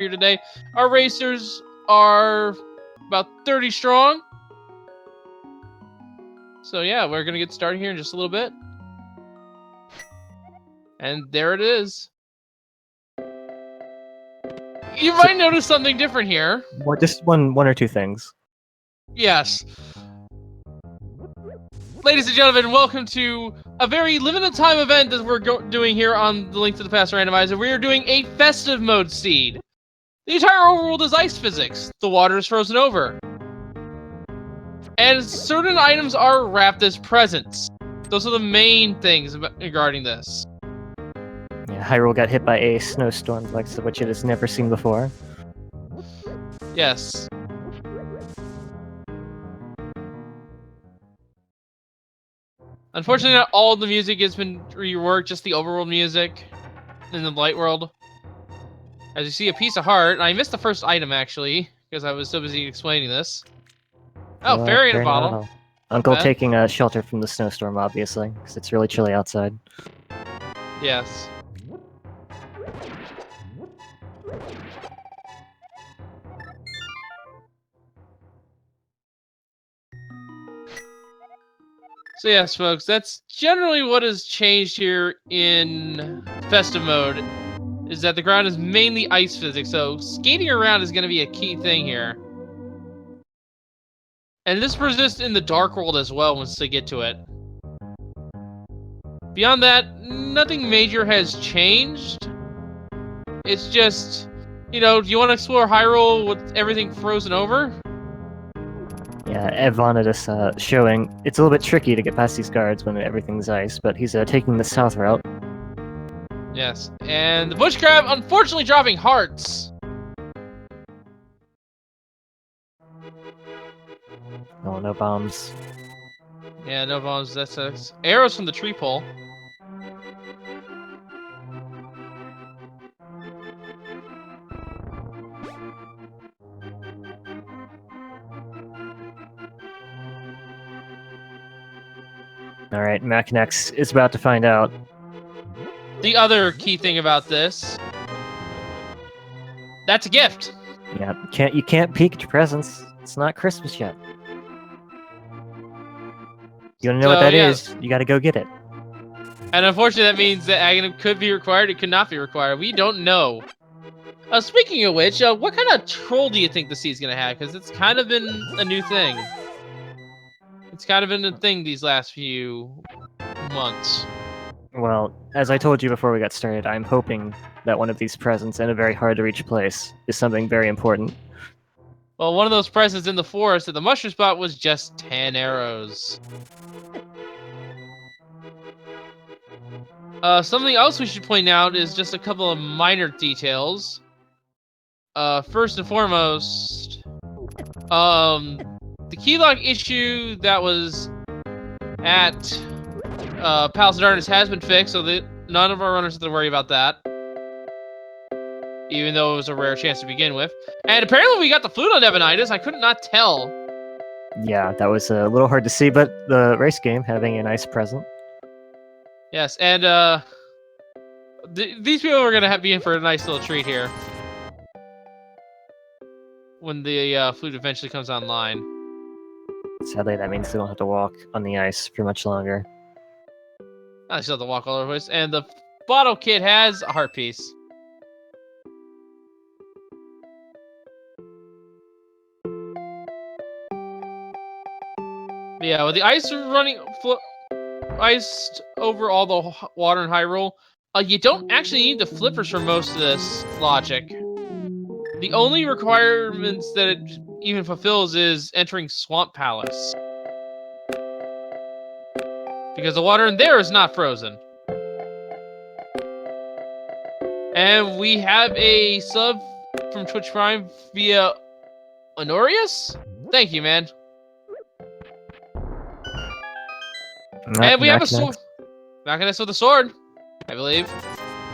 here today. Our racers are about 30 strong. So yeah, we're going to get started here in just a little bit. And there it is. You might notice something different here. Just one or two things. Yes. Ladies and gentlemen, welcome to a very limited time event that we're doing here on the Link to the Past Randomizer. We are doing a Festive mode seed. The entire overworld is ice physics. The water is frozen over. And certain items are wrapped as presents. Those are the main things regarding this. Yeah, Hyrule got hit by a snowstorm like which it has never seen before. Yes. Unfortunately, not all the music has been reworked, just the overworld music in the light world. As you see, a piece of heart. I missed the first item, actually, because I was so busy explaining this. Oh, fairy in a bottle. Uncle taking a shelter from the snowstorm, obviously, because it's really chilly outside. Yes. So yes, folks, that's generally what has changed here in Festive mode, is that the ground is mainly ice physics, so skating around is going to be a key thing here. And this persists in the Dark World as well once they get to it. Beyond that, nothing major has changed. It's just, you know, do you want to explore Hyrule with everything frozen over? Yeah, Evanidus showing it's a little bit tricky to get past these guards when everything's ice, but he's taking the south route. Yes, and the bush crab unfortunately dropping hearts. Oh, no bombs. Yeah, no bombs. That sucks. Arrows from the tree pole. Alright, Makinx is about to find out. The other key thing about this, that's a gift. Yeah, you can't peek at your presents. It's not Christmas yet. You wanna know what that is? You gotta go get it. And unfortunately, that means that Agahnim could be required, it could not be required. We don't know. Speaking of which, what kind of troll do you think the sea's gonna have? Because it's kind of been a new thing. It's kind of been a thing these last few months. Well, as I told you before we got started, I'm hoping that one of these presents in a very hard-to-reach place is something very important. Well, one of those presents in the forest at the mushroom spot was just 10 arrows. Something else we should point out is just a couple of minor details. First and foremost, the keylock issue that was at Palace of Darkness has been fixed, so that none of our runners have to worry about that. Even though it was a rare chance to begin with. And apparently we got the flute on Evanidus. I could not tell. Yeah, that was a little hard to see, but the race game having a nice present. Yes, and these people are gonna be in for a nice little treat here when the flute eventually comes online. Sadly, that means they don't have to walk on the ice for much longer. I still have to walk all over the place. And the bottle kit has a heart piece. Yeah, with the ice iced over all the water in Hyrule, you don't actually need the flippers for most of this logic. The only requirements that it even fulfills is entering Swamp Palace. Because the water in there is not frozen. And we have a sub from Twitch Prime via Honorius? Thank you, man. And we have a sword. Makinx with a sword, I believe.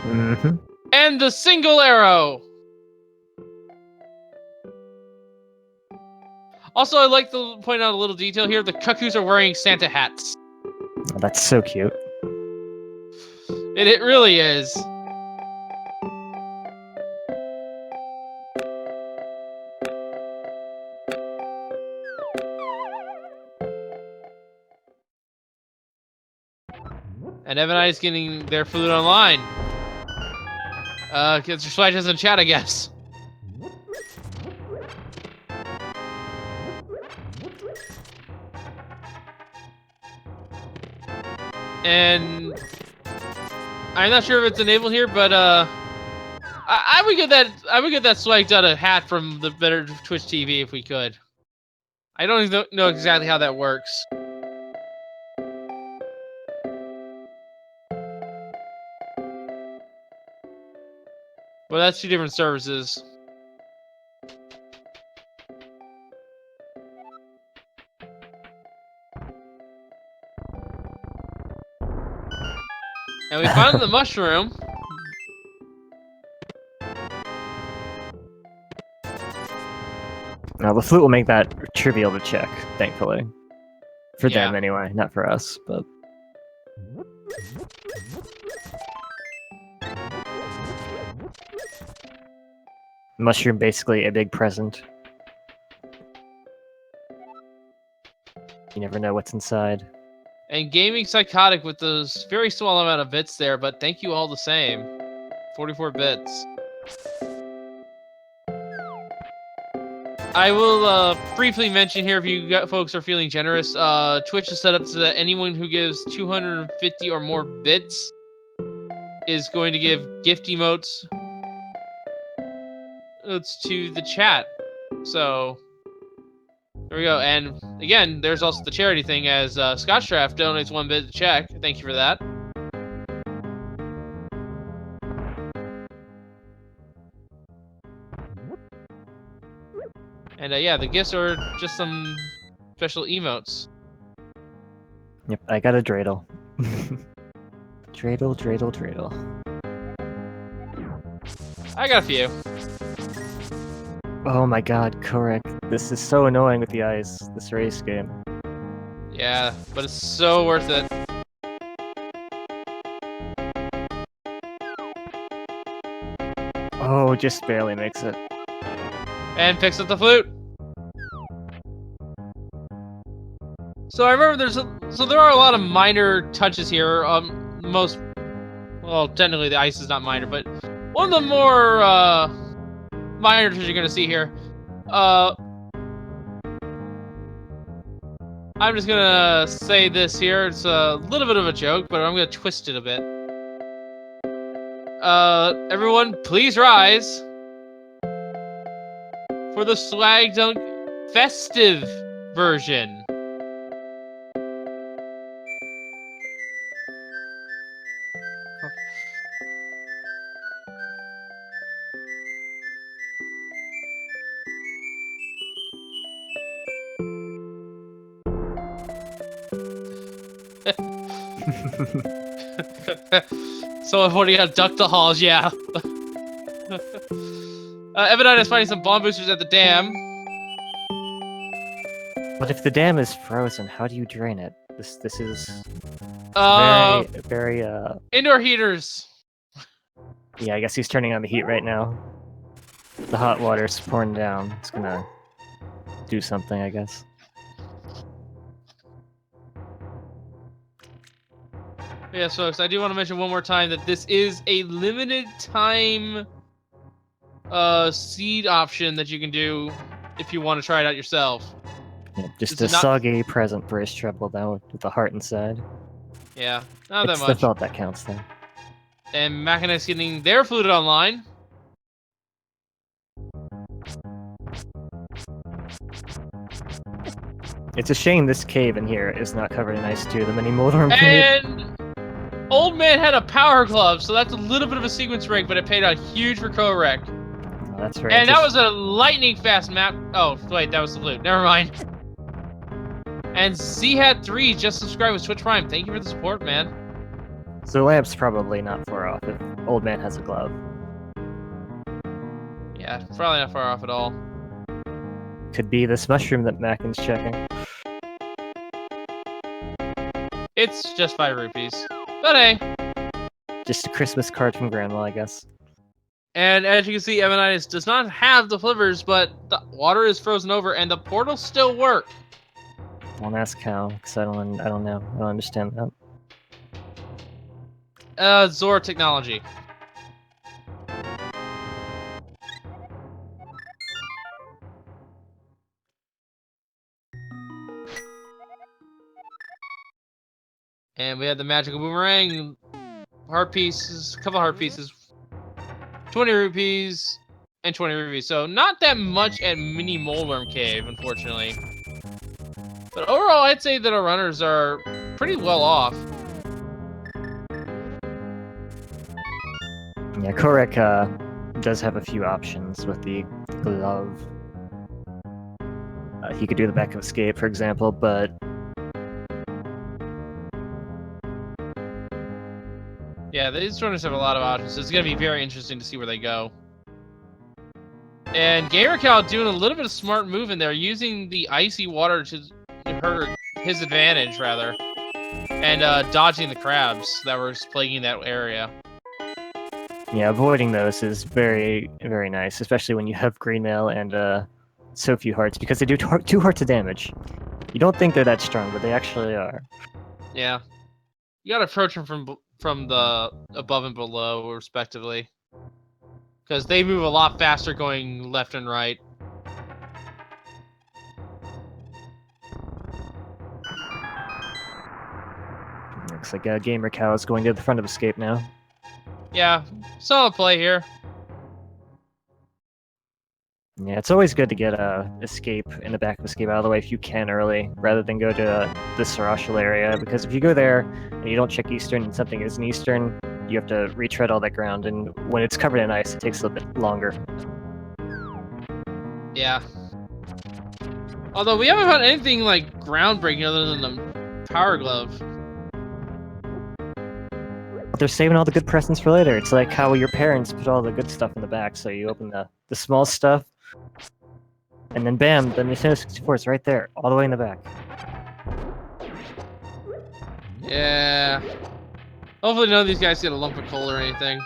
Mm-hmm. And the single arrow. Also, I'd like to point out a little detail here. The cuckoos are wearing Santa hats. Oh, that's so cute. It really is. And Evanidus getting their food online. Because your swag is in chat, I guess. And I'm not sure if it's enabled here, but I would get that swagged out a hat from the Better Twitch TV if we could. I don't even know exactly how that works. Well, that's 2 different services. And we found the mushroom. Now the flute will make that trivial to check, thankfully. For Yeah. them anyway, not for us, but... Mushroom basically a big present. You never know what's inside. And gaming psychotic with those very small amount of bits there, but thank you all the same. 44 bits. I will briefly mention here, if you folks are feeling generous, Twitch is set up so that anyone who gives 250 or more bits is going to give gift emotes to the chat. So there we go. And again, there's also the charity thing, as Scotchdraft donates 1 bit to check. Thank you for that. And yeah, the gifts are just some special emotes. Yep, I got a dreidel. Dreidel, dreidel, dreidel. I got a few. Oh my god, Kohrek. This is so annoying with the ice, this race game. Yeah, but it's so worth it. Oh, just barely makes it. And picks up the flute. So I remember there are a lot of minor touches here. Well, technically the ice is not minor, but one of the more minor touches you're gonna see here. I'm just gonna say this here. It's a little bit of a joke, but I'm gonna twist it a bit. Everyone, please rise for the Swag Dunk Festive version. Someone pointing out duck the halls, yeah. Evanidus is finding some bomb boosters at the dam. But if the dam is frozen, how do you drain it? This is very indoor heaters. Yeah, I guess he's turning on the heat right now. The hot water's pouring down. It's gonna do something, I guess. Yes, folks, I do want to mention one more time that this is a limited time seed option that you can do if you want to try it out yourself. Yeah, just a soggy present for his treble, though, with the heart inside. Yeah, not that much. It's the thought that counts, though. And Makinx getting their flute online. It's a shame this cave in here is not covered in ice, too. The mini Moldorm And Old Man had a power glove, so that's a little bit of a sequence break, but it paid out huge for Kohrek. Oh, that's right. And that was a lightning fast map. Oh, wait, that was the flute. Never mind. And ZHat3 just subscribed with Twitch Prime. Thank you for the support, man. So Lamp's probably not far off if Old Man has a glove. Yeah, probably not far off at all. Could be this mushroom that Makin's checking. It's just 5 rupees. But hey. Just a Christmas card from Grandma, I guess. And as you can see, Evanidus does not have the flivvers, but the water is frozen over and the portals still work. Don't ask how, because I don't know. I don't understand that. Zor technology. And we had the magical boomerang, heart pieces, a couple heart pieces, 20 rupees, and 20 rupees. So not that much at Mini Moleworm Cave, unfortunately. But overall, I'd say that our runners are pretty well off. Yeah, Kohrek does have a few options with the glove. He could do the back of escape, for example, but yeah, these runners have a lot of options. So it's going to be very interesting to see where they go. And gamercal doing a little bit of smart move in there, using the icy water to his advantage, rather, and dodging the crabs that were plaguing that area. yeah, avoiding those is very, very nice, especially when you have green mail and so few hearts, because they do 2 hearts of damage. You don't think they're that strong, but they actually are. Yeah, you got to approach them from the above and below, respectively, because they move a lot faster going left and right. Looks like gamercal is going to the front of escape now. Yeah, solid play here. Yeah, it's always good to get escape in the back of escape out of the way if you can early, rather than go to the Sarashal area, because if you go there and you don't check Eastern and something isn't Eastern, you have to retread all that ground, and when it's covered in ice, it takes a little bit longer. Yeah. Although we haven't found anything like groundbreaking other than the power glove. But they're saving all the good presents for later. It's like how your parents put all the good stuff in the back, so you open the small stuff, and then bam, the Nintendo 64 is right there, all the way in the back. Yeah. Hopefully none of these guys get a lump of coal or anything.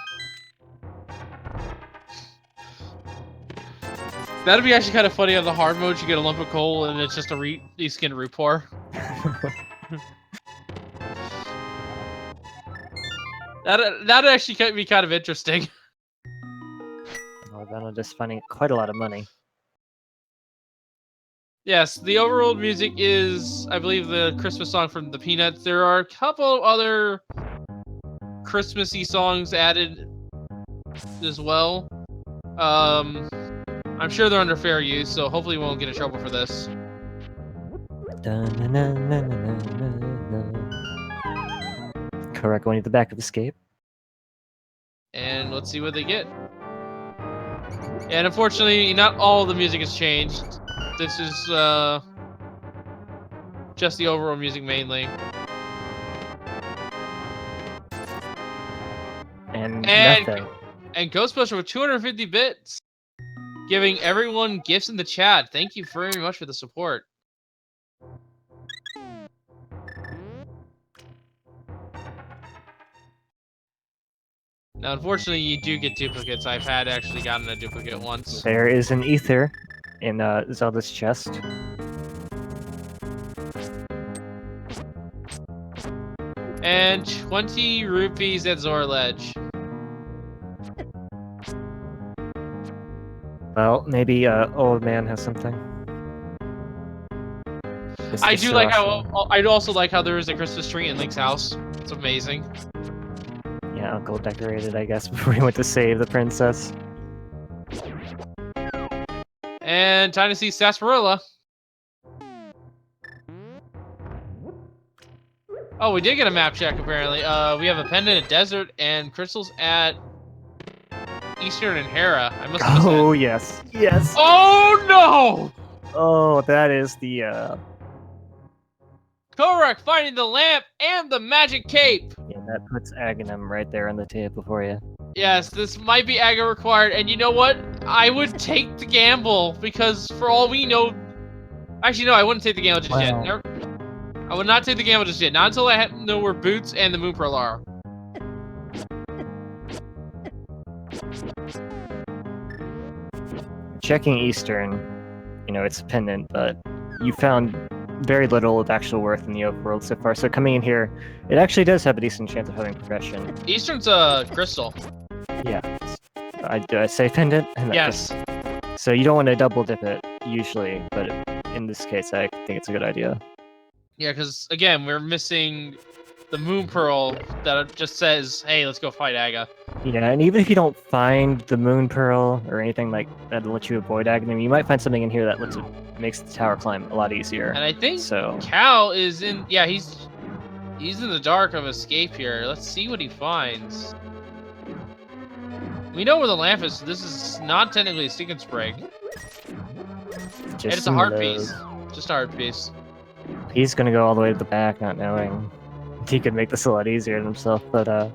That'd be actually kind of funny on the hard mode. You get a lump of coal and it's just a reskin report. That'd actually be kind of interesting. Oh, that'll just finding quite a lot of money. Yes, the overworld music is, I believe, the Christmas song from the Peanuts. There are a couple other Christmassy songs added as well. I'm sure they're under fair use, so hopefully we won't get in trouble for this. Kohrek going to the back of escape. And let's see what they get. And unfortunately, not all the music has changed. This is just the overall music mainly. And nothing. And Ghostbuster with 250 bits, giving everyone gifts in the chat. Thank you very much for the support. Now, unfortunately, you do get duplicates. I've had actually gotten a duplicate once. There is an ether in Zelda's chest. And 20 rupees at Zora Ledge. Well, maybe old man has something. I do like how I also like how there is a Christmas tree in Link's house. It's amazing. Yeah, Uncle decorated, I guess, before he went to save the princess. And time to see Sarsaparilla. Oh, we did get a map check, apparently. We have a pendant at Desert and crystals at Eastern and Hera. I must have missed Oh, that. yes. Yes! Oh, no! Oh, that is the, Kohrek finding the lamp and the magic cape. Yeah, that puts Agahnim right there on the table for you. Yes, this might be Aga required, and you know what? I would take the gamble, because for all we know... Actually, no, I wouldn't take the gamble just yet. Never... I would not take the gamble just yet. Not until I know where Boots and the Moon Pearl are. Checking Eastern, you know, it's a pendant, but you found very little of actual worth in the overworld so far. So coming in here, it actually does have a decent chance of having progression. Eastern's a crystal. Yeah. Did I say pendant? Yes. So you don't want to double dip it usually, but in this case, I think it's a good idea. Yeah, because again, we're missing the Moon Pearl that just says, "Hey, let's go fight Aga." Yeah, and even if you don't find the Moon Pearl or anything like that to let you avoid Aghanim, you might find something in here that makes the tower climb a lot easier. And I think so. Cal is in. Yeah, he's in the dark of escape here. Let's see what he finds. We know where the lamp is, so this is not technically a sequence break. Just it's a heart piece. Just a heart piece. He's gonna go all the way to the back, not knowing. He could make this a lot easier on himself, but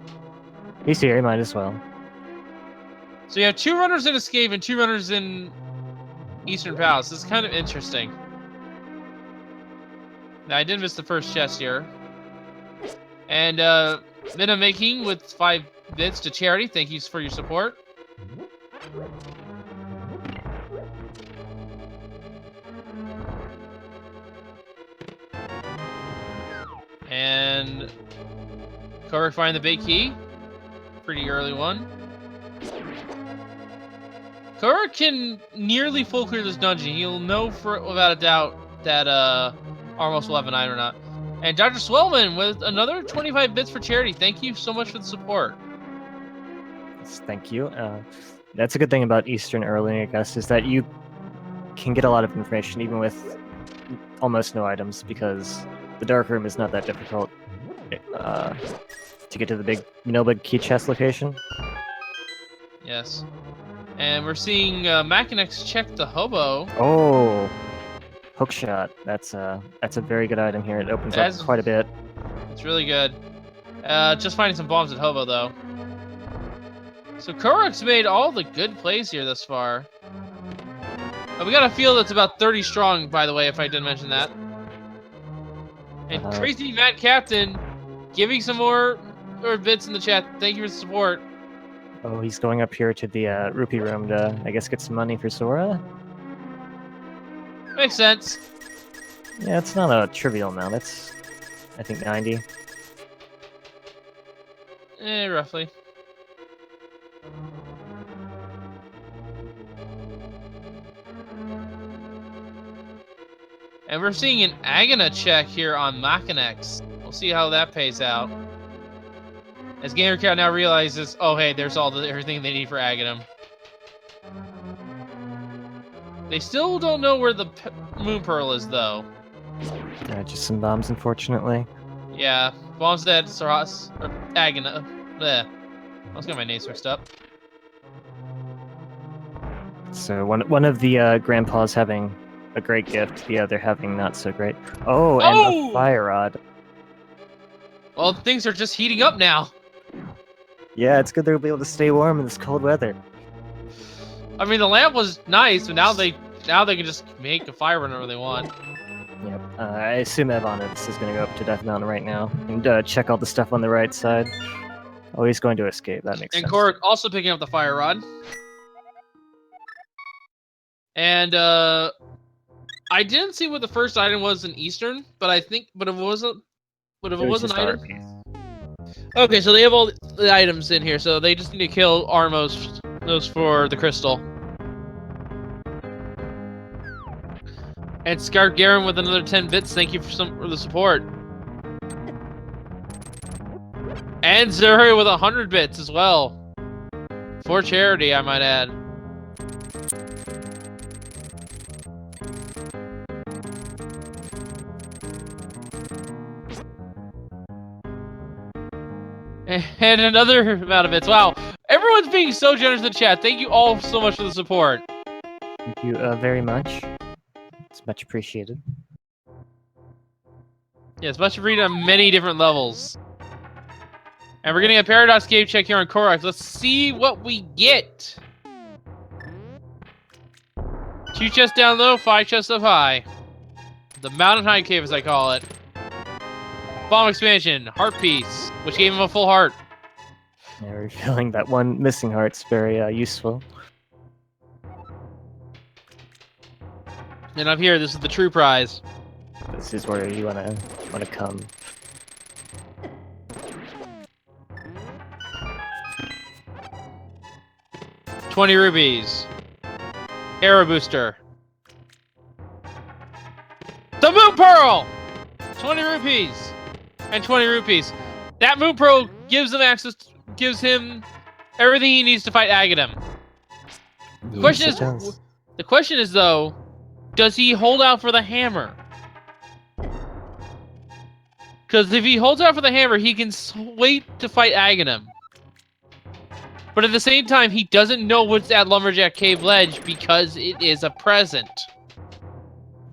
he's here, he might as well. So you have 2 runners in escape and 2 runners in Eastern Palace. This is kind of interesting. Now I did miss the first chest here. And Minna Making with 5 bits to charity. Thank you for your support. And Kohrek find the big key. Pretty early one. Kohrek can nearly full clear this dungeon. He'll know without a doubt that Armos will have an item or not. And Dr. Swellman with another 25 bits for charity. Thank you so much for the support. Thank you. That's a good thing about Eastern early, I guess, is that you can get a lot of information even with almost no items, because the dark room is not that difficult to get to the big key chest location. Yes. And we're seeing Makinx check the hobo. Oh, hookshot. That's a very good item here. It opens up quite a bit. It's really good. Just finding some bombs at hobo though. So Kohrek's made all the good plays here thus far. We got a field that's about 30 strong, by the way, if I didn't mention that. And Crazy Matt Captain giving some more bits in the chat. Thank you for the support. Oh, he's going up here to the rupee room to, I guess, get some money for Sora? Makes sense. Yeah, it's not a trivial amount. It's, I think, 90. Roughly. And we're seeing an Agana check here on Makinx. We'll see how that pays out. As gamercal now realizes, oh hey, there's everything they need for Aghanim. They still don't know where the Moon Pearl is, though. Just some bombs, unfortunately. Yeah, bombs dead, Saras, or Agana. Bleh. I was getting my names mixed up. So one of the grandpas having a great gift, the other having not so great. Oh, and a fire rod. Well, things are just heating up now. Yeah, it's good they'll be able to stay warm in this cold weather. I mean, the lamp was nice, but now they can just make a fire whenever they want. Yep. I assume Evanidus is going to go up to Death Mountain right now and check all the stuff on the right side. Oh, he's going to escape. That makes sense. And Kohrek also picking up the fire rod. And I didn't see what the first item was in Eastern, but if it was an item. Okay, so they have all the items in here, so they just need to kill Armos those for the crystal. And Scarf Garen with another 10 bits. Thank you for the support. And Zuri with 100 bits as well. For charity, I might add. And another amount of bits. Wow. Everyone's being so generous in the chat. Thank you all so much for the support. Thank you very much. It's much appreciated. Yes, much appreciated on many different levels. And we're getting a Paradox Cave check here on Kohrek. Let's see what we get. 2 chests down low, 5 chests up high. The Mountain High Cave, as I call it. Bomb expansion, heart piece, which gave him a full heart. Yeah, revealing that one missing heart's very useful. And up here, this is the true prize. This is where you wanna come. ₹20. Arrow booster. The Moon Pearl! 20 rupees. And 20 rupees. That Moon Pearl gives him access, gives him everything he needs to fight Agahnim. The question is though, does he hold out for the hammer? Because if he holds out for the hammer, he can wait to fight Agahnim. But at the same time, he doesn't know what's at Lumberjack Cave Ledge because it is a present.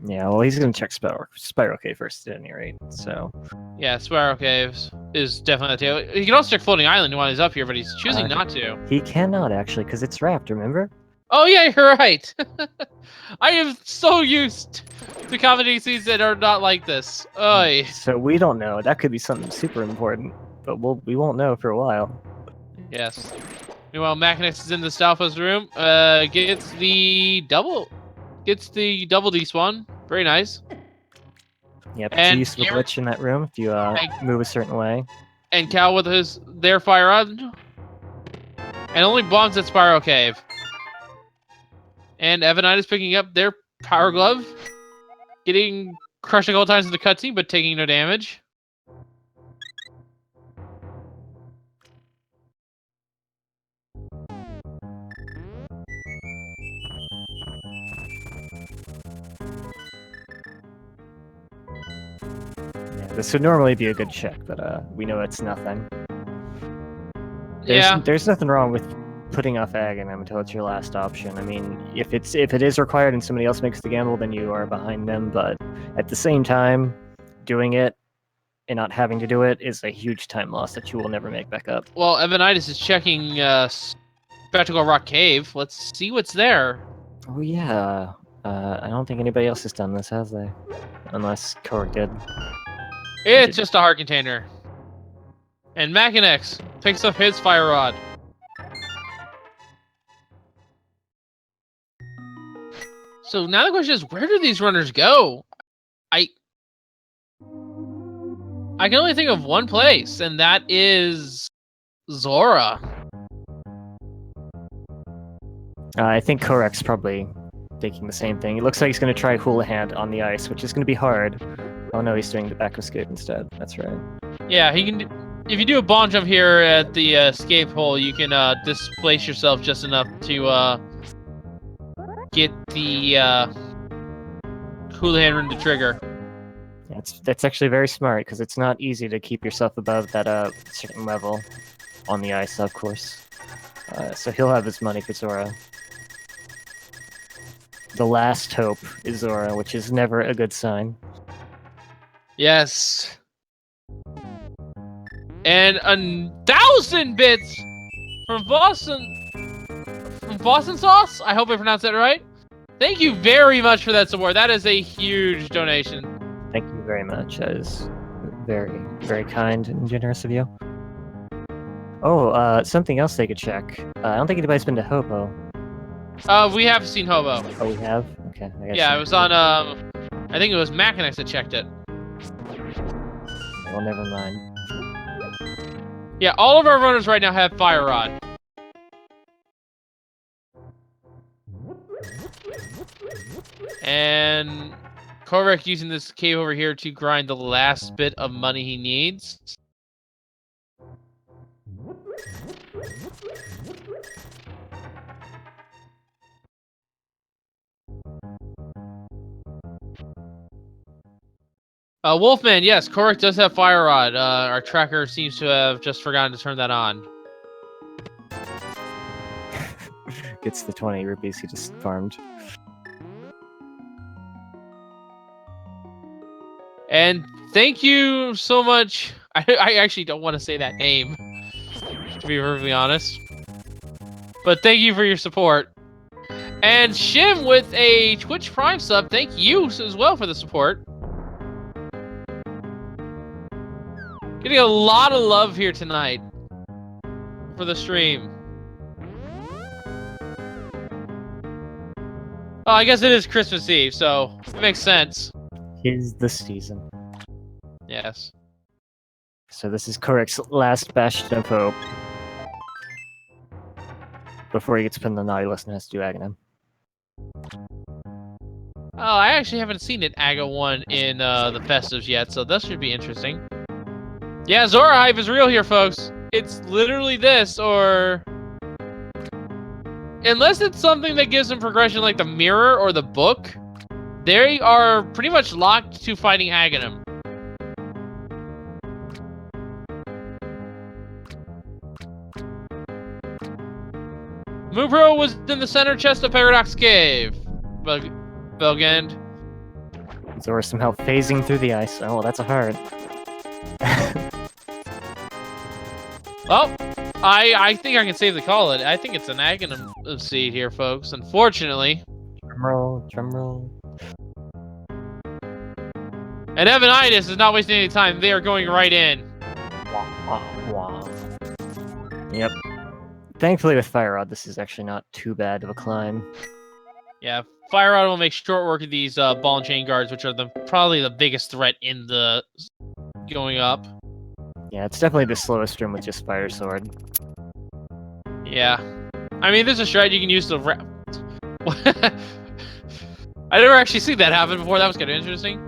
Yeah, well, he's gonna check Spiral Cave first at any rate, so... Yeah, Spiral Caves is definitely the tail. He can also check Floating Island while he's up here, but he's choosing not to. He cannot, actually, because it's wrapped, remember? Oh yeah, you're right! I am so used to competencies that are not like this. Oy. So we don't know. That could be something super important, but we won't know for a while. Yes. Meanwhile, Makinx is in the Stalfo's room. Gets the double despawn. Very nice. Yep, it's a useful glitch in that room if you move a certain way. And Cal with their fire on. And only bombs at Spiral Cave. And Evanidus picking up their power glove. Getting crushed a couple times in the cutscene, but taking no damage. This would normally be a good check, but we know it's nothing. Yeah. There's nothing wrong with putting off Agahnim until it's your last option. I mean, if it is required and somebody else makes the gamble, then you are behind them. But at the same time, doing it and not having to do it is a huge time loss that you will never make back up. Well, Evanidus is checking Spectacle Rock Cave. Let's see what's there. Oh yeah. I don't think anybody else has done this, has they? Unless Kohrek did. It's just a heart container. And Makinx picks up his fire rod. So now the question is, where do these runners go? I can only think of one place, and that is Zora. I think Kohrek's probably thinking the same thing. It looks like he's going to try Hula Hand on the ice, which is going to be hard. Oh no, he's doing the back escape instead. That's right. Yeah, he can. If you do a bomb jump here at the escape hole, you can displace yourself just enough to get the Hula Hand rune to trigger. Yeah, that's actually very smart because it's not easy to keep yourself above that certain level on the ice, of course. So he'll have his money for Zora. The last hope is Zora, which is never a good sign. Yes. And 1,000 bits from Boston Sauce. I hope I pronounced that right. Thank you very much for that support. That is a huge donation. Thank you very much. That is very, very kind and generous of you. Oh, something else they could check. I don't think anybody's been to Hobo. We have seen Hobo. Oh, we have? Okay. Yeah, it was on, I think it was Makinx that checked it. Well, never mind. Yeah, all of our runners right now have Fire Rod. And Kohrek using this cave over here to grind the last bit of money he needs. Wolfman, yes, Kohrek does have Fire Rod. Our tracker seems to have just forgotten to turn that on. Gets the 20 rupees he just farmed. And thank you so much. I actually don't want to say that name, to be perfectly honest. But thank you for your support. And Shim with a Twitch Prime sub, thank you as well for the support. Getting a lot of love here tonight for the stream. Oh, I guess it is Christmas Eve, so it makes sense. 'Tis the season. Yes. So this is Kohrek's last bastion of hope. Before he gets put in the naughty list and has to do Aghanim. Oh, I actually haven't seen it Aga 1 in the Festives yet, so that should be interesting. Yeah, Zora hype is real here, folks. It's literally this, or... Unless it's something that gives them progression like the mirror or the book, they are pretty much locked to fighting Aghanim. Mupro was in the center chest of Paradox Cave. Belgand. Zora somehow phasing through the ice. Oh, well, that's a heart. Oh, I think I can safely call it. I think it's an Aghanim seed here, folks. Unfortunately. Drumroll, drumroll. And Evanidus is not wasting any time. They are going right in. Yep. Thankfully with Fire Rod, this is actually not too bad of a climb. Yeah, Fire Rod will make short work of these ball and chain guards, which are probably the biggest threat in the going up. Yeah, it's definitely the slowest room with just Fire Sword. Yeah. I mean, there's a strat you can use to I never actually seen that happen before. That was kind of interesting.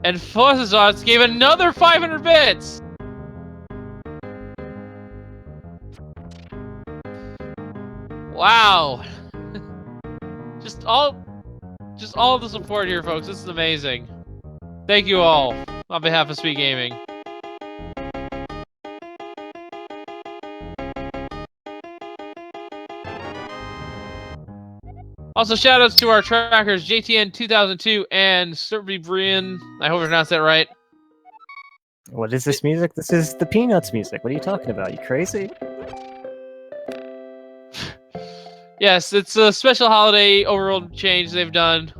And Fuzzazots gave another 500 bits! Wow. just all the support here, folks. This is amazing. Thank you all on behalf of Sweet Gaming. Also, shoutouts to our trackers, JTN2002 and Serbibrian. I hope I pronounced that right. What is this music? This is the Peanuts music. What are you talking about? You crazy? Yes, it's a special holiday overworld change they've done.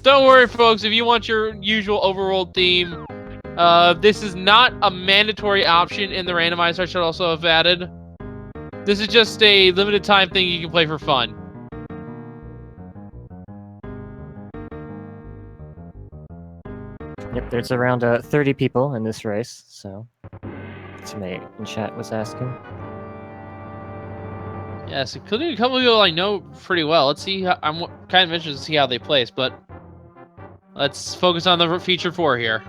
Don't worry, folks. If you want your usual overworld theme, this is not a mandatory option in the randomizer. I should also have added. This is just a limited time thing you can play for fun. Yep, there's around 30 people in this race, so somebody in chat was asking. Yes, including a couple of people I know pretty well. Let's see. I'm kind of interested to see how they place, but let's focus on the feature 4 here.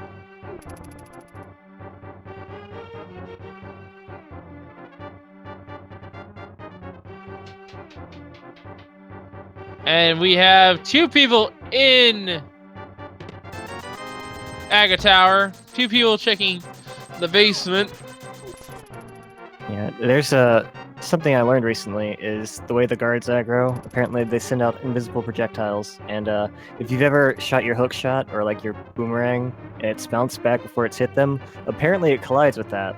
And we have 2 people in Aga Tower, 2 people checking the basement. Yeah, there's something I learned recently is the way the guards aggro. Apparently, they send out invisible projectiles, and if you've ever shot your hook shot or like your boomerang and it's bounced back before it's hit them, apparently it collides with that.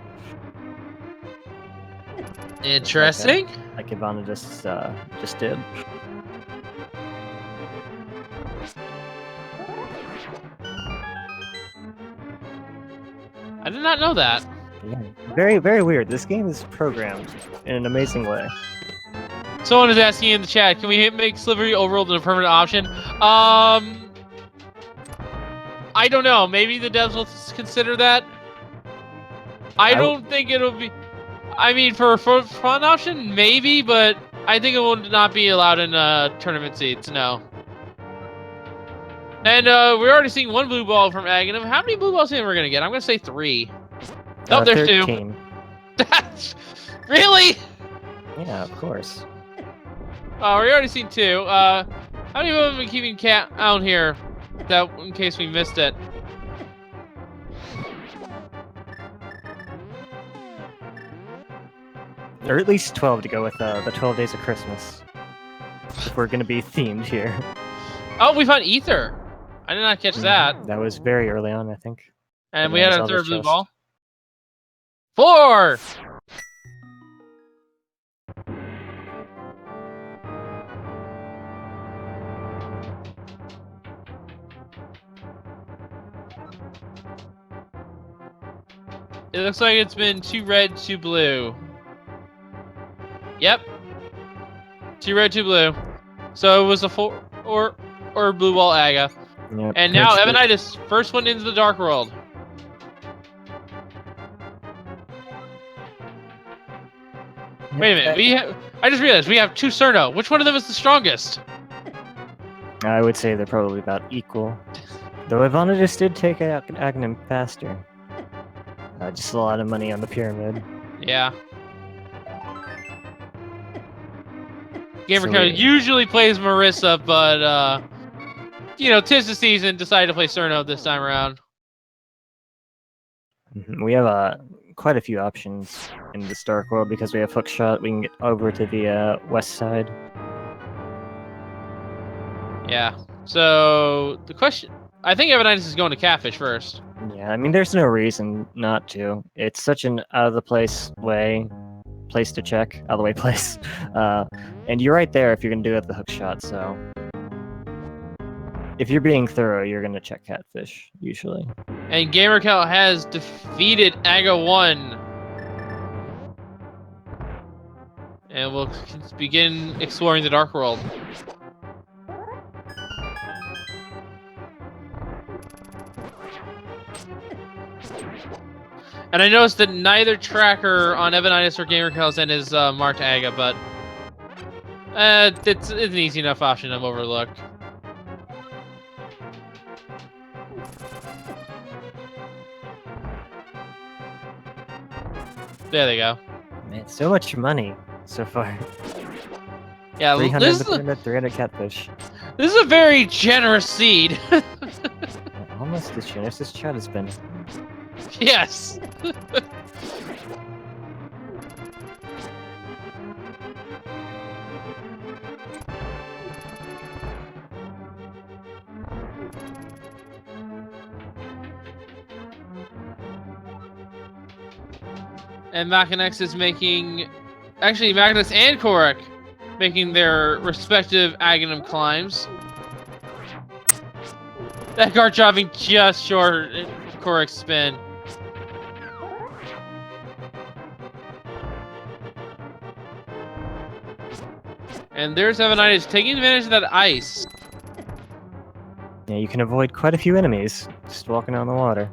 Interesting. Like Evanidus just did. I did not know that. Yeah. Very, very weird. This game is programmed in an amazing way. Someone is asking in the chat, can we make Slivery Overworld a permanent option? I don't know. Maybe the devs will consider that. I don't think it'll be... I mean, for fun option, maybe, but I think it will not be allowed in tournament seats, no. And we're already seeing 1 blue ball from Aghanim. How many blue balls do you think we're going to get? I'm going to say 3. Oh, there's 13. 2. Really? Yeah, of course. Oh, we already seen 2. How many of them have been keeping cat out here? That in case we missed it. Or at least 12 to go with the 12 Days of Christmas. If we're going to be themed here. Oh, we found Ether. I did not catch that. That was very early on, I think. And we had our 3rd blue ball. 4! It looks like it's been 2 red, 2 blue. Yep. 2 red, 2 blue. So it was a 4 or blue wall Aga. Yep. And now Evanidus, first one into the Dark World. Wait a minute, I just realized we have 2 Cerno. Which one of them is the strongest? I would say they're probably about equal. Though Evanidus did take Agahnim faster. Just a lot of money on the pyramid. Yeah. Gamercal usually plays Marissa, but you know, 'tis the season. Decided to play Cerno this time around. We have quite a few options in this Dark World because we have hookshot. We can get over to the west side. Yeah. So the question, I think Evanidus is going to Catfish first. Yeah, I mean, there's no reason not to. It's such an out of the place to check, out of the way place. And you're right there if you're gonna do it with the hookshot. So if you're being thorough, you're gonna check Catfish usually. And Gamercal has defeated Aga 1. And we'll begin exploring the Dark World. And I noticed that neither tracker on Evanidus or Gamercal's end is marked Aga, but it's an easy enough option to overlook. There they go. Man, so much money so far. Yeah, 300 Catfish. This is a very generous seed. Almost as generous as Chad has been. Yes. And Makinx is making, actually Makinx and Kohrek making their respective Agahnim climbs. That guard dropping just short of Kohrek's spin. And there's Evanidus taking advantage of that ice. Yeah, you can avoid quite a few enemies just walking on the water.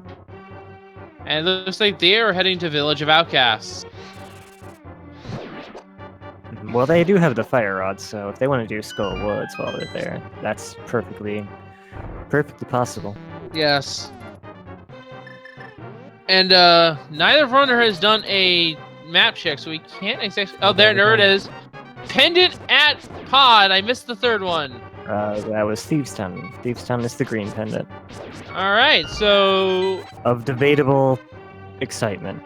And it looks like they are heading to Village of Outcasts. Well, they do have the fire rods, so if they want to do Skull Woods while they're there, that's perfectly possible. Yes. And neither runner has done a map check, so we can't exactly. Oh, there it is. Pendant at Pod. I missed the third one. That was Thieves' Town. Thieves' Town is the green pendant. All right, so of debatable excitement.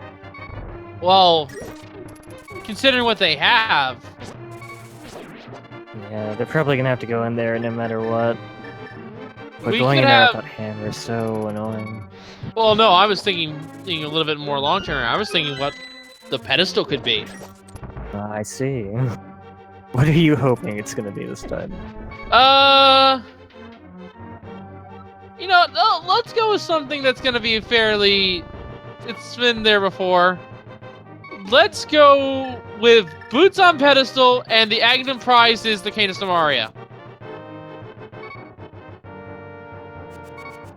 Well, considering what they have. Yeah, they're probably gonna have to go in there no matter what. But We going could in there have- without hammer is so annoying. Well, no, I was thinking a little bit more long term. I was thinking what the pedestal could be. I see. What are you hoping it's gonna be this time? You know, let's go with something that's gonna be fairly. It's been there before. Let's go with boots on pedestal, and the Agahnim prize is the Canis de Maria.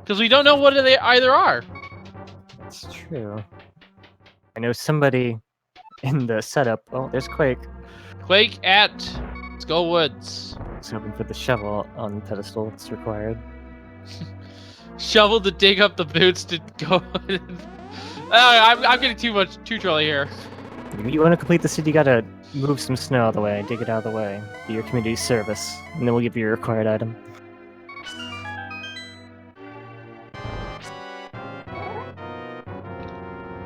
Because we don't know what they either are. That's true. I know somebody in the setup. Oh, there's Quake. Quake at Skull Woods. He's hoping for the shovel on the pedestal. It's required. Shovel to dig up the boots to go. I'm getting too trolly here. You want to complete the city, you gotta move some snow out of the way, dig it out of the way, do your community service, and then we'll give you your required item.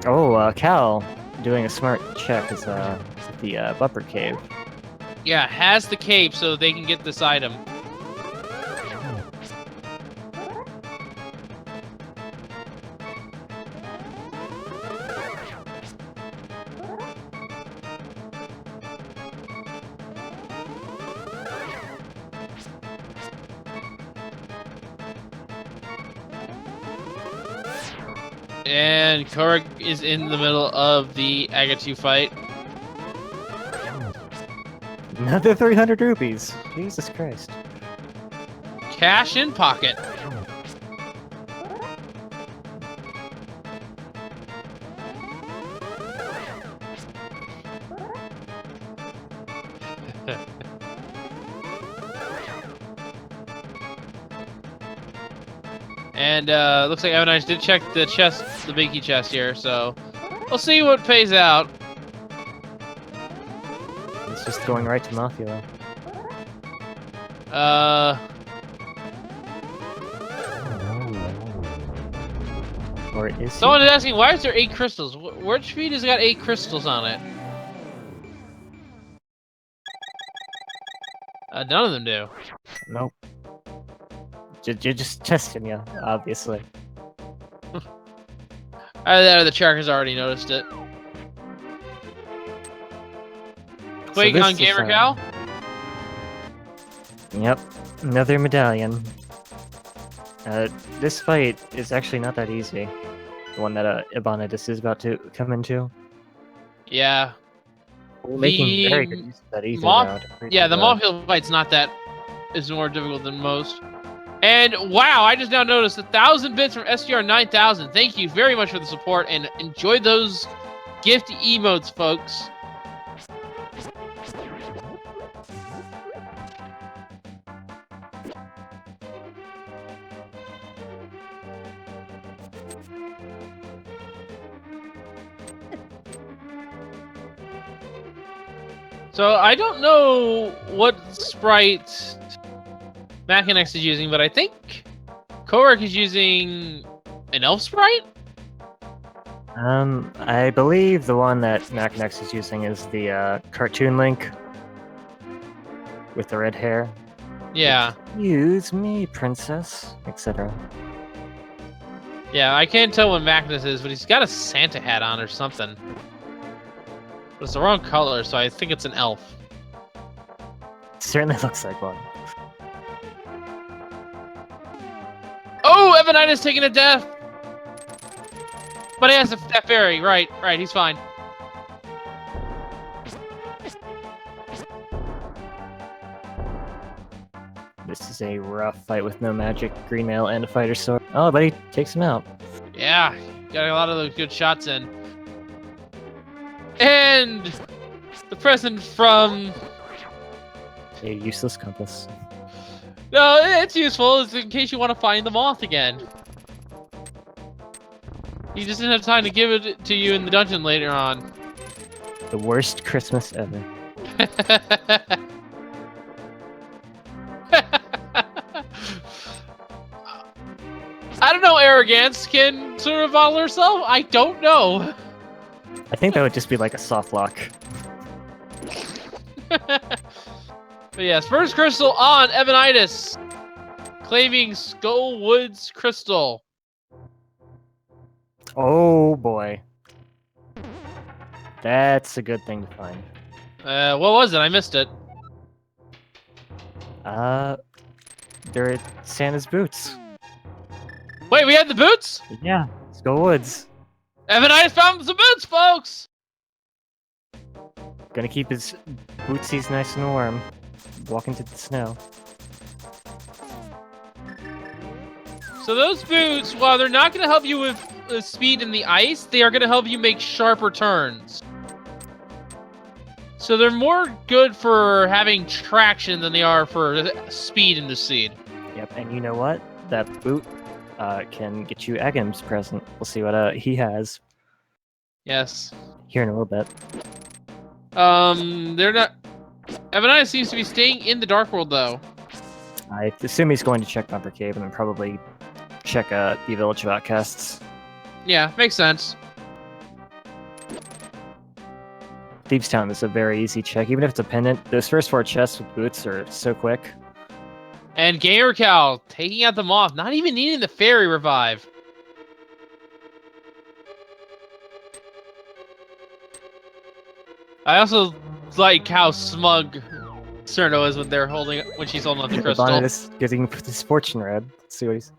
Oh, Cal doing a smart check is the bumper cave. Yeah, has the cape so they can get this item. And Kohrek is in the middle of the Aga 2 fight. Another 300 rupees. Jesus Christ. Cash in pocket. And looks like Evanidus did check the chest, the binky chest here, so we'll see what pays out. It's just going right to Mafia. Or is Someone is asking, why is there 8 crystals? Which feed has got 8 crystals on it? None of them do. Nope. You're just testing you, obviously. Either that or the tracker's already noticed it. Quake on gamercal? Yep, another medallion. This fight is actually not that easy. The one that Evanidus is about to come into. Yeah. We're making very good use of that ether route. Yeah, the Mothhill fight's not that... is more difficult than most. And wow, I just now noticed 1,000 bits from SGR 9000. Thank you very much for the support, and enjoy those gift emotes, folks. So I don't know what sprite Makinx is using, but I think Kohrek is using an elf sprite? I believe the one that Makinx is using is the cartoon Link with the red hair. Yeah. Excuse me, princess, etc. Yeah, I can't tell what Makinx is, but he's got a Santa hat on or something. But it's the wrong color, so I think it's an elf. It certainly looks like one. Oh, Evanidus taking a death! But he has that fairy, right, he's fine. This is a rough fight with no magic, green mail, and a fighter sword. Oh, but he takes him out. Yeah, got a lot of those good shots in. And the present from... a useless compass. No, it's useful. It's in case you want to find the moth again. He just didn't have time to give it to you in the dungeon later on. The worst Christmas ever. I don't know, Arrogance can sort of bottle herself? I don't know. I think that would just be like a soft lock. But yes, first crystal on Evanidus, claiming Skullwood's crystal. Oh boy. That's a good thing to find. What was it? I missed it. They're Santa's boots. Wait, we had the boots? Yeah, Skullwoods. Evanidus found some boots, folks! Gonna keep his bootsies nice and warm. Walking to the snow. So those boots, while they're not going to help you with speed in the ice, they are going to help you make sharper turns. So they're more good for having traction than they are for speed in the seed. Yep, and you know what? That boot can get you Aghanim's present. We'll see what he has. Yes. Here in a little bit. They're not... Evanidus seems to be staying in the Dark World, though. I assume he's going to check Bumper Cave and then probably check the Village of Outcasts. Yeah, makes sense. Thieves' Town is a very easy check, even if it's a pendant. Those first 4 chests with boots are so quick. And gamercal taking out the moth, not even needing the fairy revive. I also like how smug Cerno is when they're holding when she's holding up the crystal. Evanidus getting his fortune read. Let's see what he's.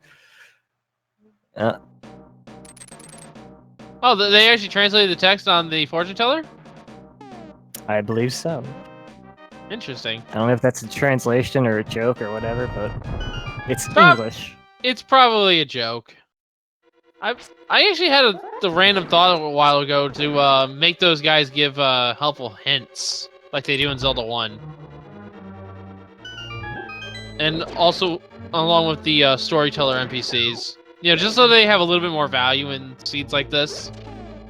Oh, they actually translated the text on the fortune teller? I believe so. Interesting. I don't know if that's a translation or a joke or whatever, but it's Prob- English. It's probably a joke. I actually had the random thought a while ago to make those guys give helpful hints like they do in Zelda 1. And also along with the storyteller NPCs. You know, just so they have a little bit more value in seeds like this.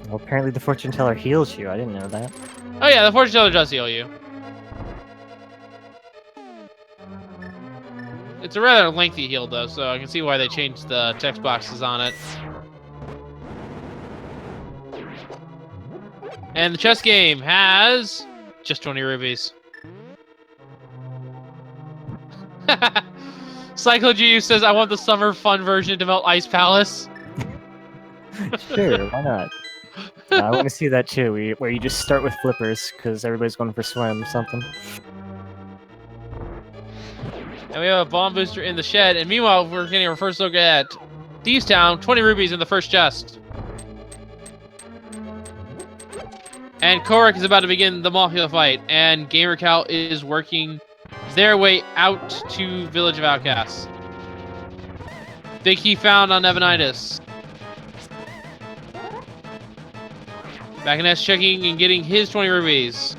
Well, apparently the fortune teller heals you. I didn't know that. Oh yeah, the fortune teller does heal you. It's a rather lengthy heal though, so I can see why they changed the text boxes on it. And the chess game has just 20 rubies. Cyclo GU says, I want the summer fun version to melt Ice Palace. Sure, why not? I want to see that too, where you just start with flippers, because everybody's going for swim, something. And we have a bomb booster in the shed, and meanwhile, we're getting our first look at Thieves Town, 20 rubies in the first chest. And Kohrek is about to begin the Mafia fight, and gamercal is working their way out to Village of Outcasts. Big key found on Evanidus. Makinx checking and getting his 20 rubies.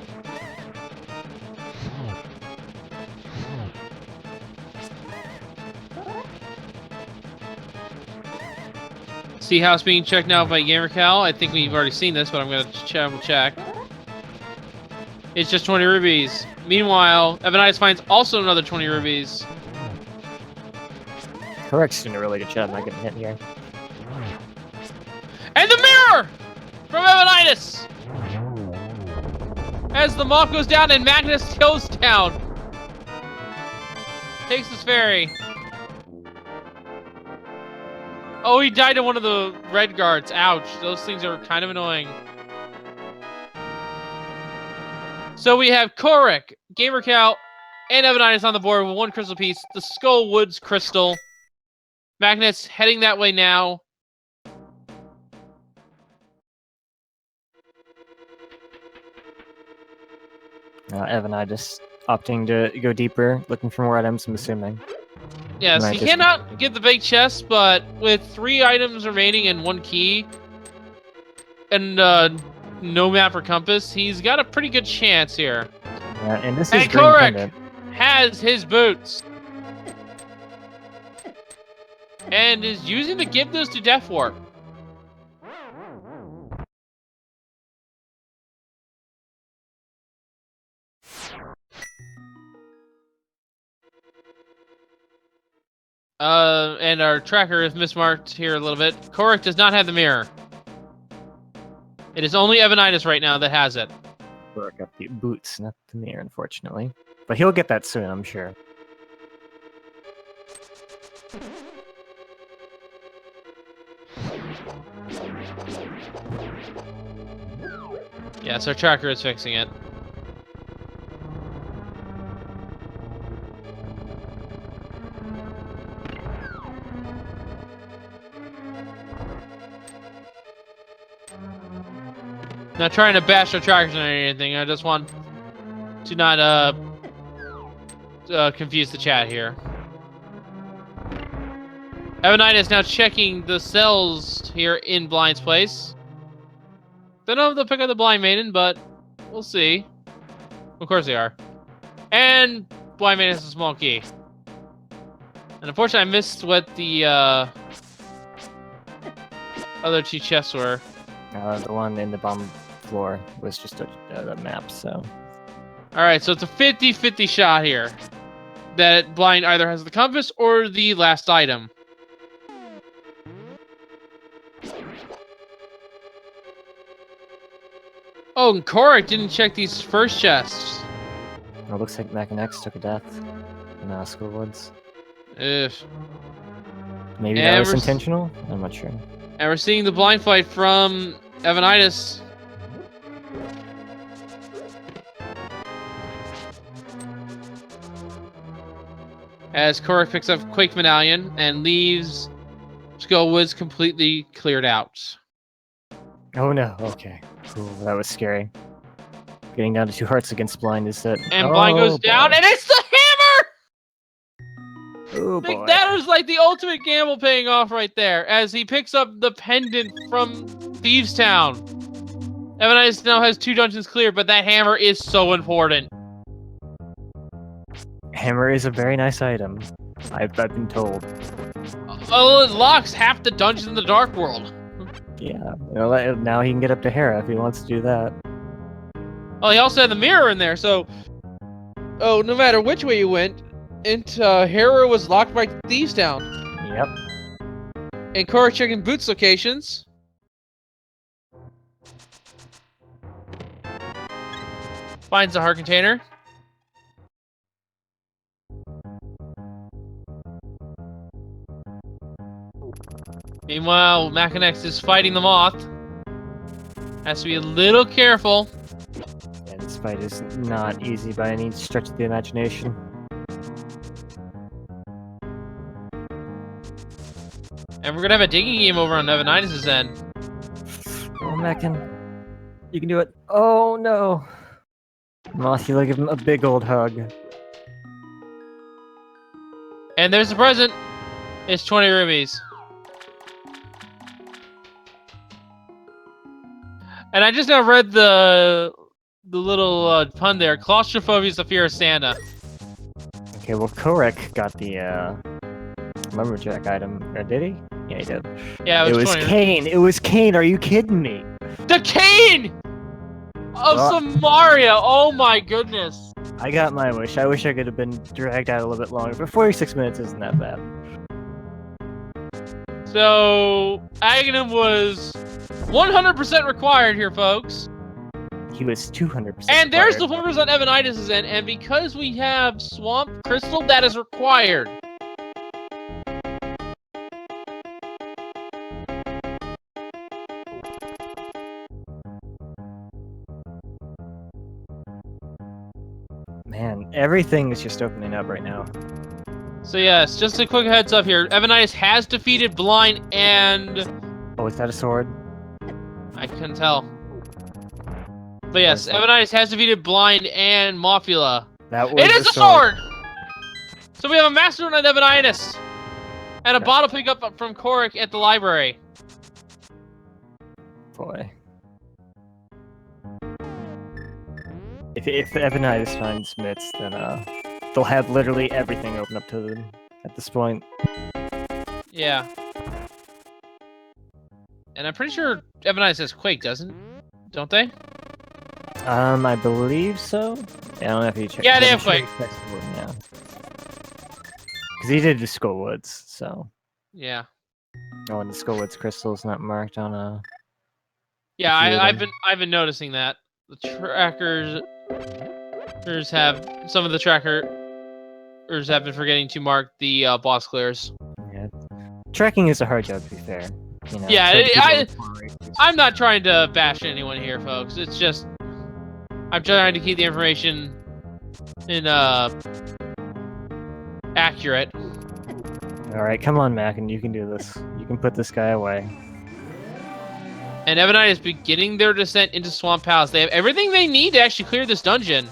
Sea House being checked now by gamercal. I think we've already seen this, but I'm going to check. It's just 20 rubies. Meanwhile, Evanidus finds also another 20 rubies. Kohrek's doing a really good job not getting hit here. And the mirror from Evanidus! As the moth goes down and Magnus goes down. Takes his fairy. Oh, he died to one of the red guards. Ouch. Those things are kind of annoying. So we have Kohrek, gamercal, and Evanidus on the board with one crystal piece. The Skull Woods crystal. Makinx heading that way now. Evanidus opting to go deeper, looking for more items, I'm assuming. Yes, he cannot get the big chest, but with 3 items remaining and 1 key, and no map or compass, he's got a pretty good chance here. Yeah, and this is Kohrek has his boots. And is using the give those to Death Warp. And our tracker is mismarked here a little bit. Kohrek does not have the mirror. It is only Evanidus right now that has it. Kohrek got the boots, not the mirror, unfortunately. But he'll get that soon, I'm sure. Yes, our tracker is fixing it. Not trying to bash our trackers or anything. I just want to not confuse the chat here. Evanidus now checking the cells here in Blind's place. Don't know if they'll pick up the Blind Maiden, but we'll see. Of course they are. And Blind Maiden has a small key. And unfortunately, I missed what the other 2 chests were. The one in the bottom floor was just a map, so... Alright, so it's a 50-50 shot here. That Blind either has the compass or the last item. Oh, and Kohrek didn't check these first chests. It looks like Makinx took a death in Skull Woods. If. Maybe that was intentional? I'm not sure. And we're seeing the blind fight from Evanidus. As Kohrek picks up Quake Medallion and leaves Skull Woods completely cleared out. Oh no, okay. Cool, that was scary. Getting down to 2 hearts against blind is it? And blind goes down, and it's the hammer! Oh boy. That was like the ultimate gamble paying off right there, as he picks up the pendant from Thieves Town. Evanidus now has 2 dungeons clear, but that hammer is so important. Hammer is a very nice item. I've been told. Oh, it locks half the dungeons in the Dark World. Yeah. Now he can get up to Hera if he wants to do that. Oh, he also had the mirror in there, so... Oh, no matter which way you went, Hera was locked by Thieves Town. Yep. And Kohrek checking Boots locations. Finds the heart container. Meanwhile, Makinx is fighting the moth. Has to be a little careful. Yeah, this fight is not easy by any stretch of the imagination. And we're gonna have a digging game over on Evanidus' end. Oh, Mackin. You can do it. Oh, no. Mothula, give him a big old hug. And there's the present. It's 20 rubies. And I just now read the little pun there. Claustrophobia is the fear of Santa. Okay, well, Kohrek got the lumberjack item. Or did he? Yeah, he did. Yeah, it was 20. Kane. It was Kane. Are you kidding me? The cane of Samaria. Oh my goodness. I got my wish. I wish I could have been dragged out a little bit longer, but 46 minutes isn't that bad. So, Agahnim was 100% required here, folks. He was 200%. And there's the required. flippers on Evanidus' end, and because we have Swamp Crystal, that is required. Man, everything is just opening up right now. So yes, just a quick heads up here. Evanidus has defeated Blind and... Oh, is that a sword? I couldn't tell. But yes, Evanidus has defeated Blind and Mothula. That was It is a sword! So we have a master on Evanidus. And a bottle pickup from Kohrek at the library. Boy. If Evanidus finds Mitts, then they'll have literally everything open up to them at this point. Yeah. And I'm pretty sure Evanidus has Quake, don't they? I believe so. Yeah, I don't know if you check. Yeah, they have Quake. Yeah. Because he did the Skullwoods, so. Yeah. Oh, and the Skullwoods crystal is not marked on a. Yeah, I've been noticing that. The trackers have some of the trackers have been forgetting to mark the boss clears. Yeah, tracking is a hard job, to be fair. You know, yeah, I'm not trying to bash anyone here, folks. It's just I'm trying to keep the information in accurate. All right, come on, Mac, and you can do this. You can put this guy away. And Evanidus is beginning their descent into Swamp Palace. They have everything they need to actually clear this dungeon.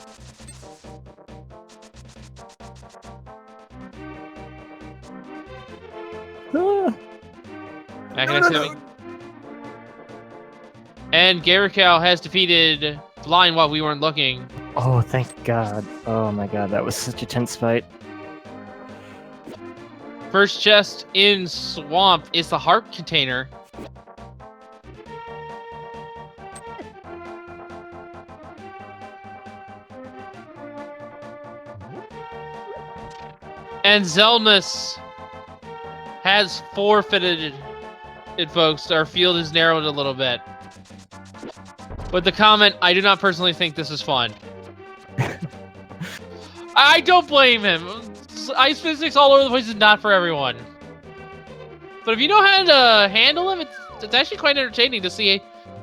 And gamercal has defeated Blind while we weren't looking. Oh, thank God. Oh my God, that was such a tense fight. First chest in Swamp is the heart container. And Zelnus has forfeited it, folks. Our field is narrowed a little bit. With the comment, I do not personally think this is fun. I don't blame him. Ice physics all over the place is not for everyone. But if you know how to handle him, it's actually quite entertaining to see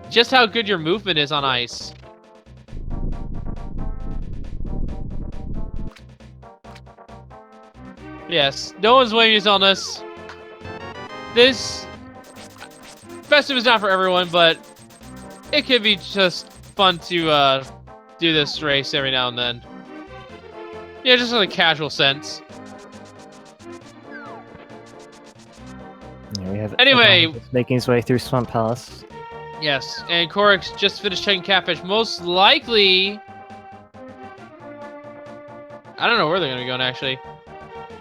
just how good your movement is on ice. Yes, no one's blaming on this. This Festive is not for everyone, but it could be just fun to do this race every now and then. Yeah, just in a casual sense. Yeah, we have Anyway, Evanidus making his way through Swamp Palace. yes, and Kohrek just finished checking Catfish. Most likely, I don't know where they're gonna be going actually.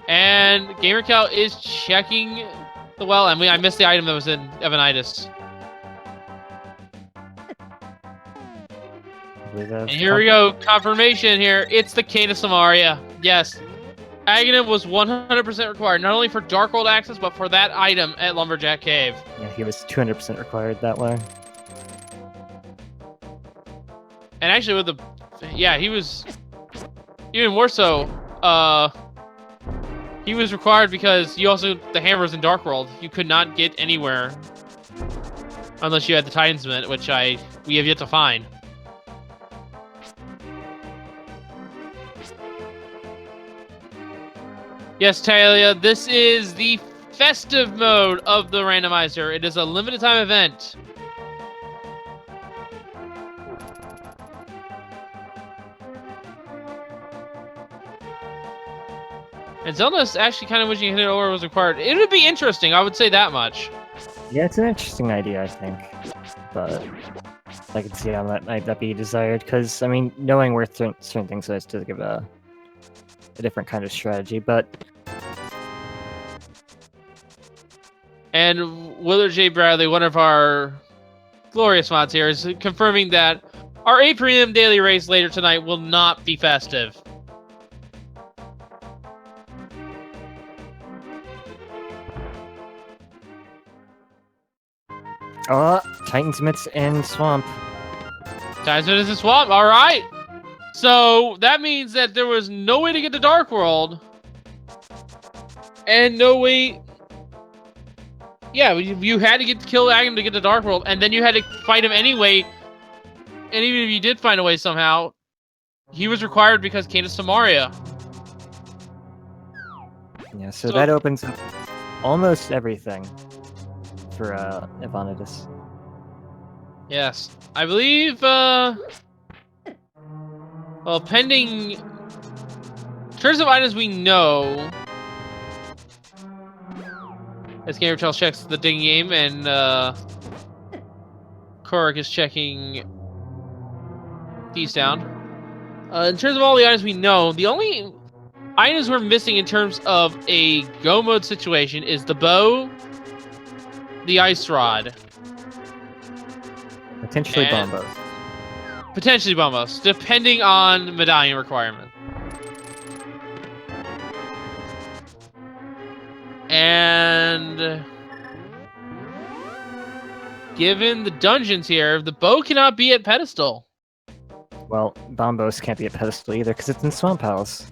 And gamercal is checking the well. I mean, I missed the item that was in Evanidus. And here we go, confirmation here. It's the Cane of Samaria. Yes, Agahnim was 100% required, not only for Dark World access, but for that item at Lumberjack Cave. Yeah, he was 200% required that way. And actually with the... Yeah, he was... Even more so, he was required because you also... The hammers in Dark World, you could not get anywhere. Unless you had the Titans-Mint, which we have yet to find. Yes, Talia, this is the festive mode of the randomizer. It is a limited time event. And Zelda's actually kind of wishing hit over was required. It would be interesting, I would say that much. Yeah, it's an interesting idea, I think. But I can see how that might be desired, because, I mean, knowing where certain things is to give a different kind of strategy, but... And Willard J. Bradley, one of our glorious mods here, is confirming that our 8 p.m. daily race later tonight will not be festive. Oh, Titan's Mitts and Swamp. Titans-Mint is a swamp, alright! So, that means that there was no way to get to Dark World. And no way... Yeah, you had to kill Agahnim to get to Dark World, and then you had to fight him anyway. And even if you did find a way somehow, he was required because Cane of Samaria. Yeah, so that opens up almost everything for Evanidus. Yes. I believe, well, pending... In terms of items we know... As gamercal checks the ding game, and Kohrek is checking these down. In terms of all the items we know, the only items we're missing in terms of a go mode situation is the bow, the ice rod, potentially bombos. Potentially bombos, depending on medallion requirement. And given the dungeons here, the bow cannot be at pedestal. Well, Bombos can't be at pedestal either because it's in Swamp Palace.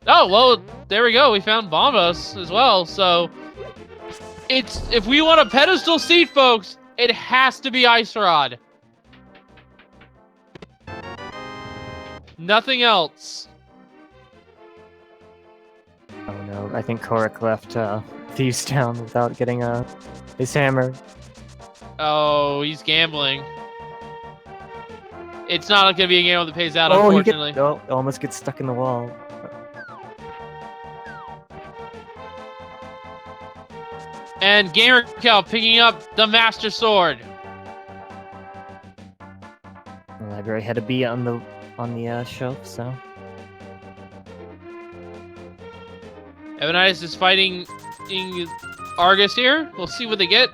Oh, well, there we go. We found Bombos as well. So if we want a pedestal seat, folks, it has to be Ice Rod. Nothing else. Oh no, I think Kohrek left Thieves Town without getting his hammer. Oh, he's gambling. It's not going to be a gamble that pays out, unfortunately. He almost gets stuck in the wall. And gamercal picking up the Master Sword. The library had to be on the shelf, so. Evanidus is fighting Argus here. We'll see what they get.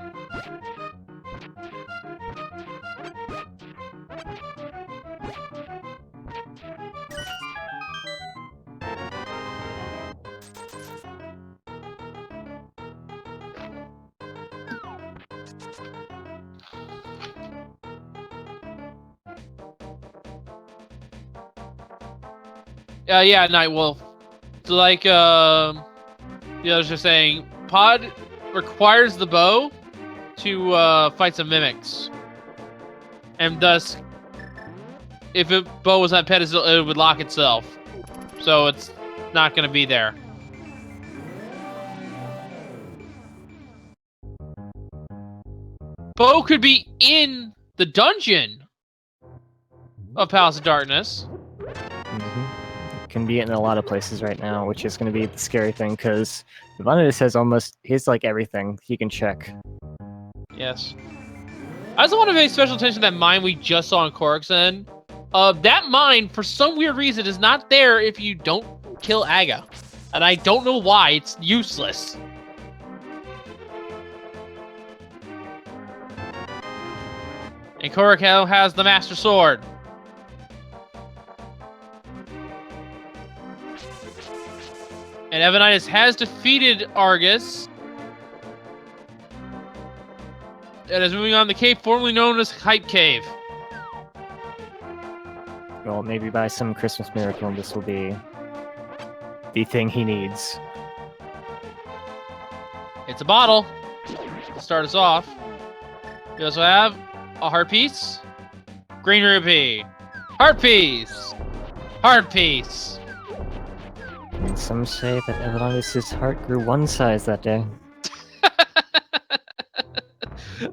Yeah, Nightwolf. So like, the others are saying, Pod requires the bow to fight some mimics. And thus, if a bow was on pedestal, it would lock itself. So it's not going to be there. Bow could be in the dungeon. of Palace of Darkness. Can be in a lot of places right now, which is going to be the scary thing, because Evanidus has almost... He's like everything he can check. Yes. I also want to pay special attention to that mine we just saw in Kohrek's end. That mine, for some weird reason, is not there if you don't kill Aga. And I don't know why. It's useless. And Kohrek has the Master Sword. And Evanidus has defeated Argus. And is moving on to the cave formerly known as Hype Cave. Well, maybe by some Christmas miracle, this will be the thing he needs. It's a bottle to start us off. We also have a heart piece, green rupee, heart piece, heart piece. And some say that Evanidus' heart grew one size that day.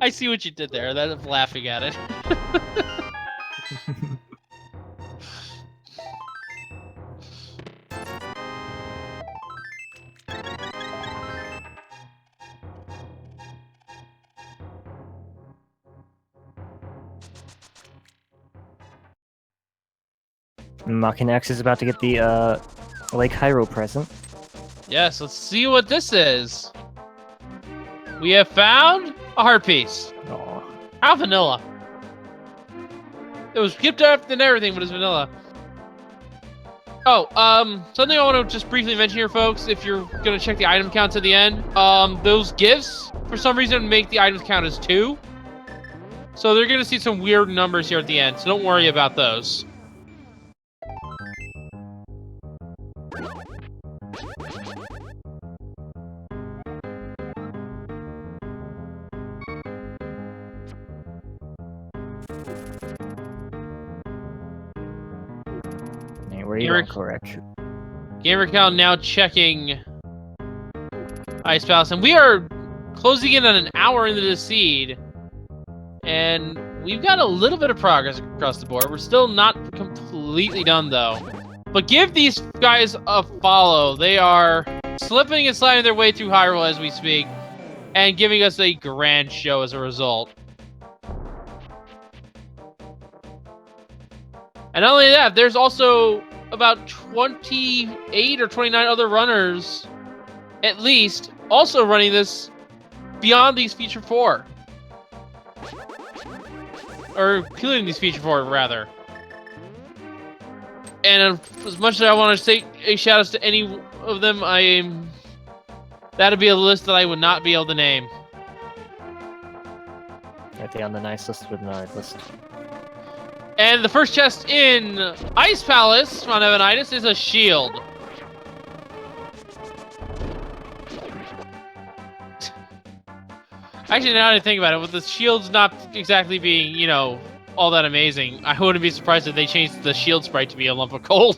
I see what you did there. I'm laughing at it. Makinx is about to get the Lake Hyro present. Yes, let's see what this is. We have found a heart piece. Aw. How vanilla. It was skipped up and everything, but it's vanilla. Oh, something I want to just briefly mention here, folks, if you're going to check the item counts at the end, those gifts, for some reason, make the items count as 2. So they're going to see some weird numbers here at the end, so don't worry about those. Hey, where are you going, Kohrek? Gamercal now checking Ice Palace, and we are closing in on an hour into the seed, and we've got a little bit of progress across the board. We're still not completely done, though. But give these guys a follow. They are slipping and sliding their way through Hyrule as we speak, and giving us a grand show as a result. And not only that, there's also about 28 or 29 other runners, at least, also running this beyond these Feature 4. Or including these Feature 4, rather. And as much as I want to say a shout out to any of them, that'd be a list that I would not be able to name. Are they on the nice list or the hard list? And the first chest in Ice Palace on Evanidus is a shield. Actually, now that I think about it, with the shields not exactly being, you know, all that amazing, I wouldn't be surprised if they changed the shield sprite to be a lump of coal.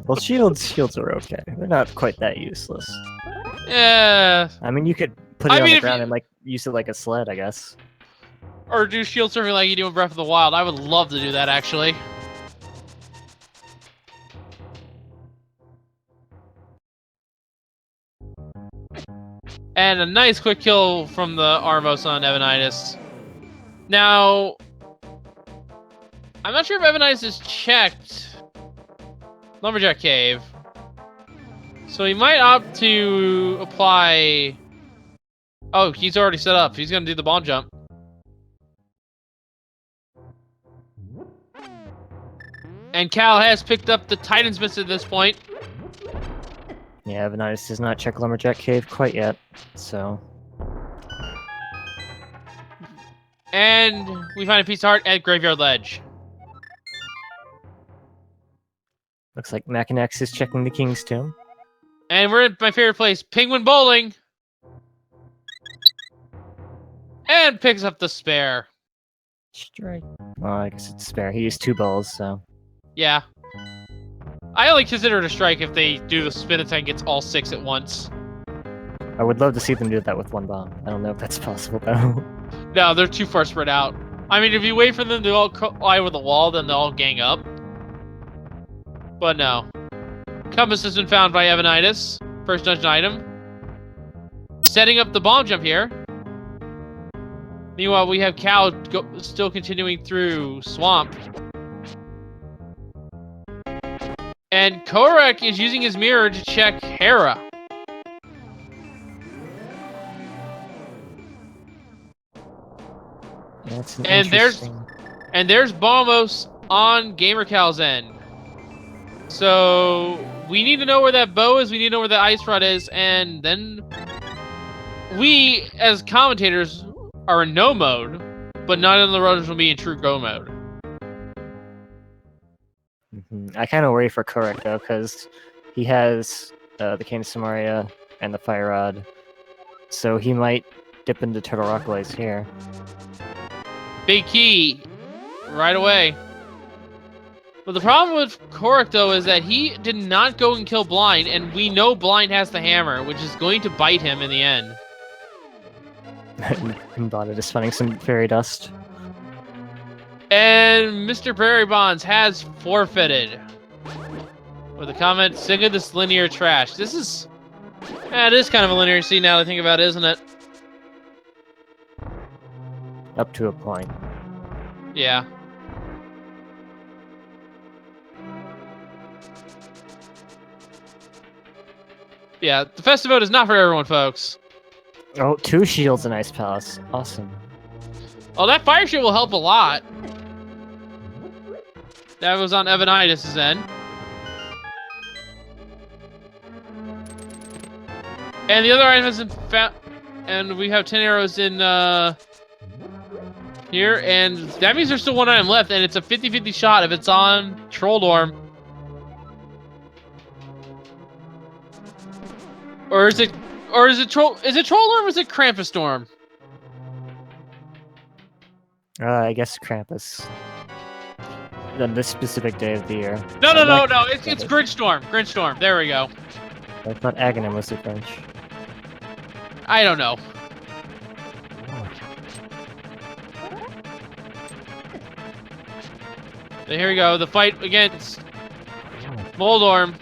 Well, shields are okay. They're not quite that useless. Yeah. I mean, you could put it on the ground and like use it like a sled, I guess. Or do shield surfing like you do in Breath of the Wild. I would love to do that, actually. And a nice quick kill from the Armos on Evanidus. Now, I'm not sure if Evanidus has checked Lumberjack Cave. So he might opt to apply... Oh, he's already set up. He's going to do the bomb jump. And Cal has picked up the Titan's Mist at this point. Yeah, Evanidus does not check Lumberjack Cave quite yet, so... And we find a piece of heart at Graveyard Ledge. Looks like Makinx is checking the King's Tomb. And we're at my favorite place, Penguin Bowling. And picks up the spare. Strike. Well, I guess it's spare. He used 2 balls, so... Yeah. I only consider it a strike if they do the spin attack and gets all 6 at once. I would love to see them do that with 1 bomb. I don't know if that's possible, though. No, they're too far spread out. I mean, if you wait for them to all collide with the wall, then they'll all gang up. But no. Compass has been found by Evanidus. First dungeon item. Setting up the bomb jump here. Meanwhile, we have Cal still continuing through Swamp. And Kohrek is using his mirror to check Hera. That's an And interesting... there's Bombos on gamercal's end. So we need to know where that bow is, we need to know where the ice rod is, and then we, as commentators, are in no mode, but none of the runners will be in true go mode. I kind of worry for Kohrek, though, because he has the Cane of Samaria and the Fire Rod, so he might dip into Turtle Rock Blaze here. Big key, right away. But the problem with Kohrek, though, is that he did not go and kill Blind, and we know Blind has the hammer, which is going to bite him in the end. Embodied is finding some fairy dust. And Mr. Prairie Bonds has forfeited. With a comment, sick of this linear trash. This is... it is kind of a linear scene now to think about, isn't it? Up to a point. Yeah. Yeah, the Festive mode is not for everyone, folks. Oh, 2 shields in Ice Palace. Awesome. Oh, that fire shield will help a lot. That was on Evanidus' end. And the other item has been found. And we have 10 arrows in here. And that means there's still 1 item left. And it's a 50-50 shot if it's on Trolldorm. Or is it Trolldorm or is it Krampusdorm? I guess Krampus. On this specific day of the year. No. It's Grinstorm. Grinstorm. There we go. I thought Agahnim was the French. I don't know. So here we go. The fight against Moldorm.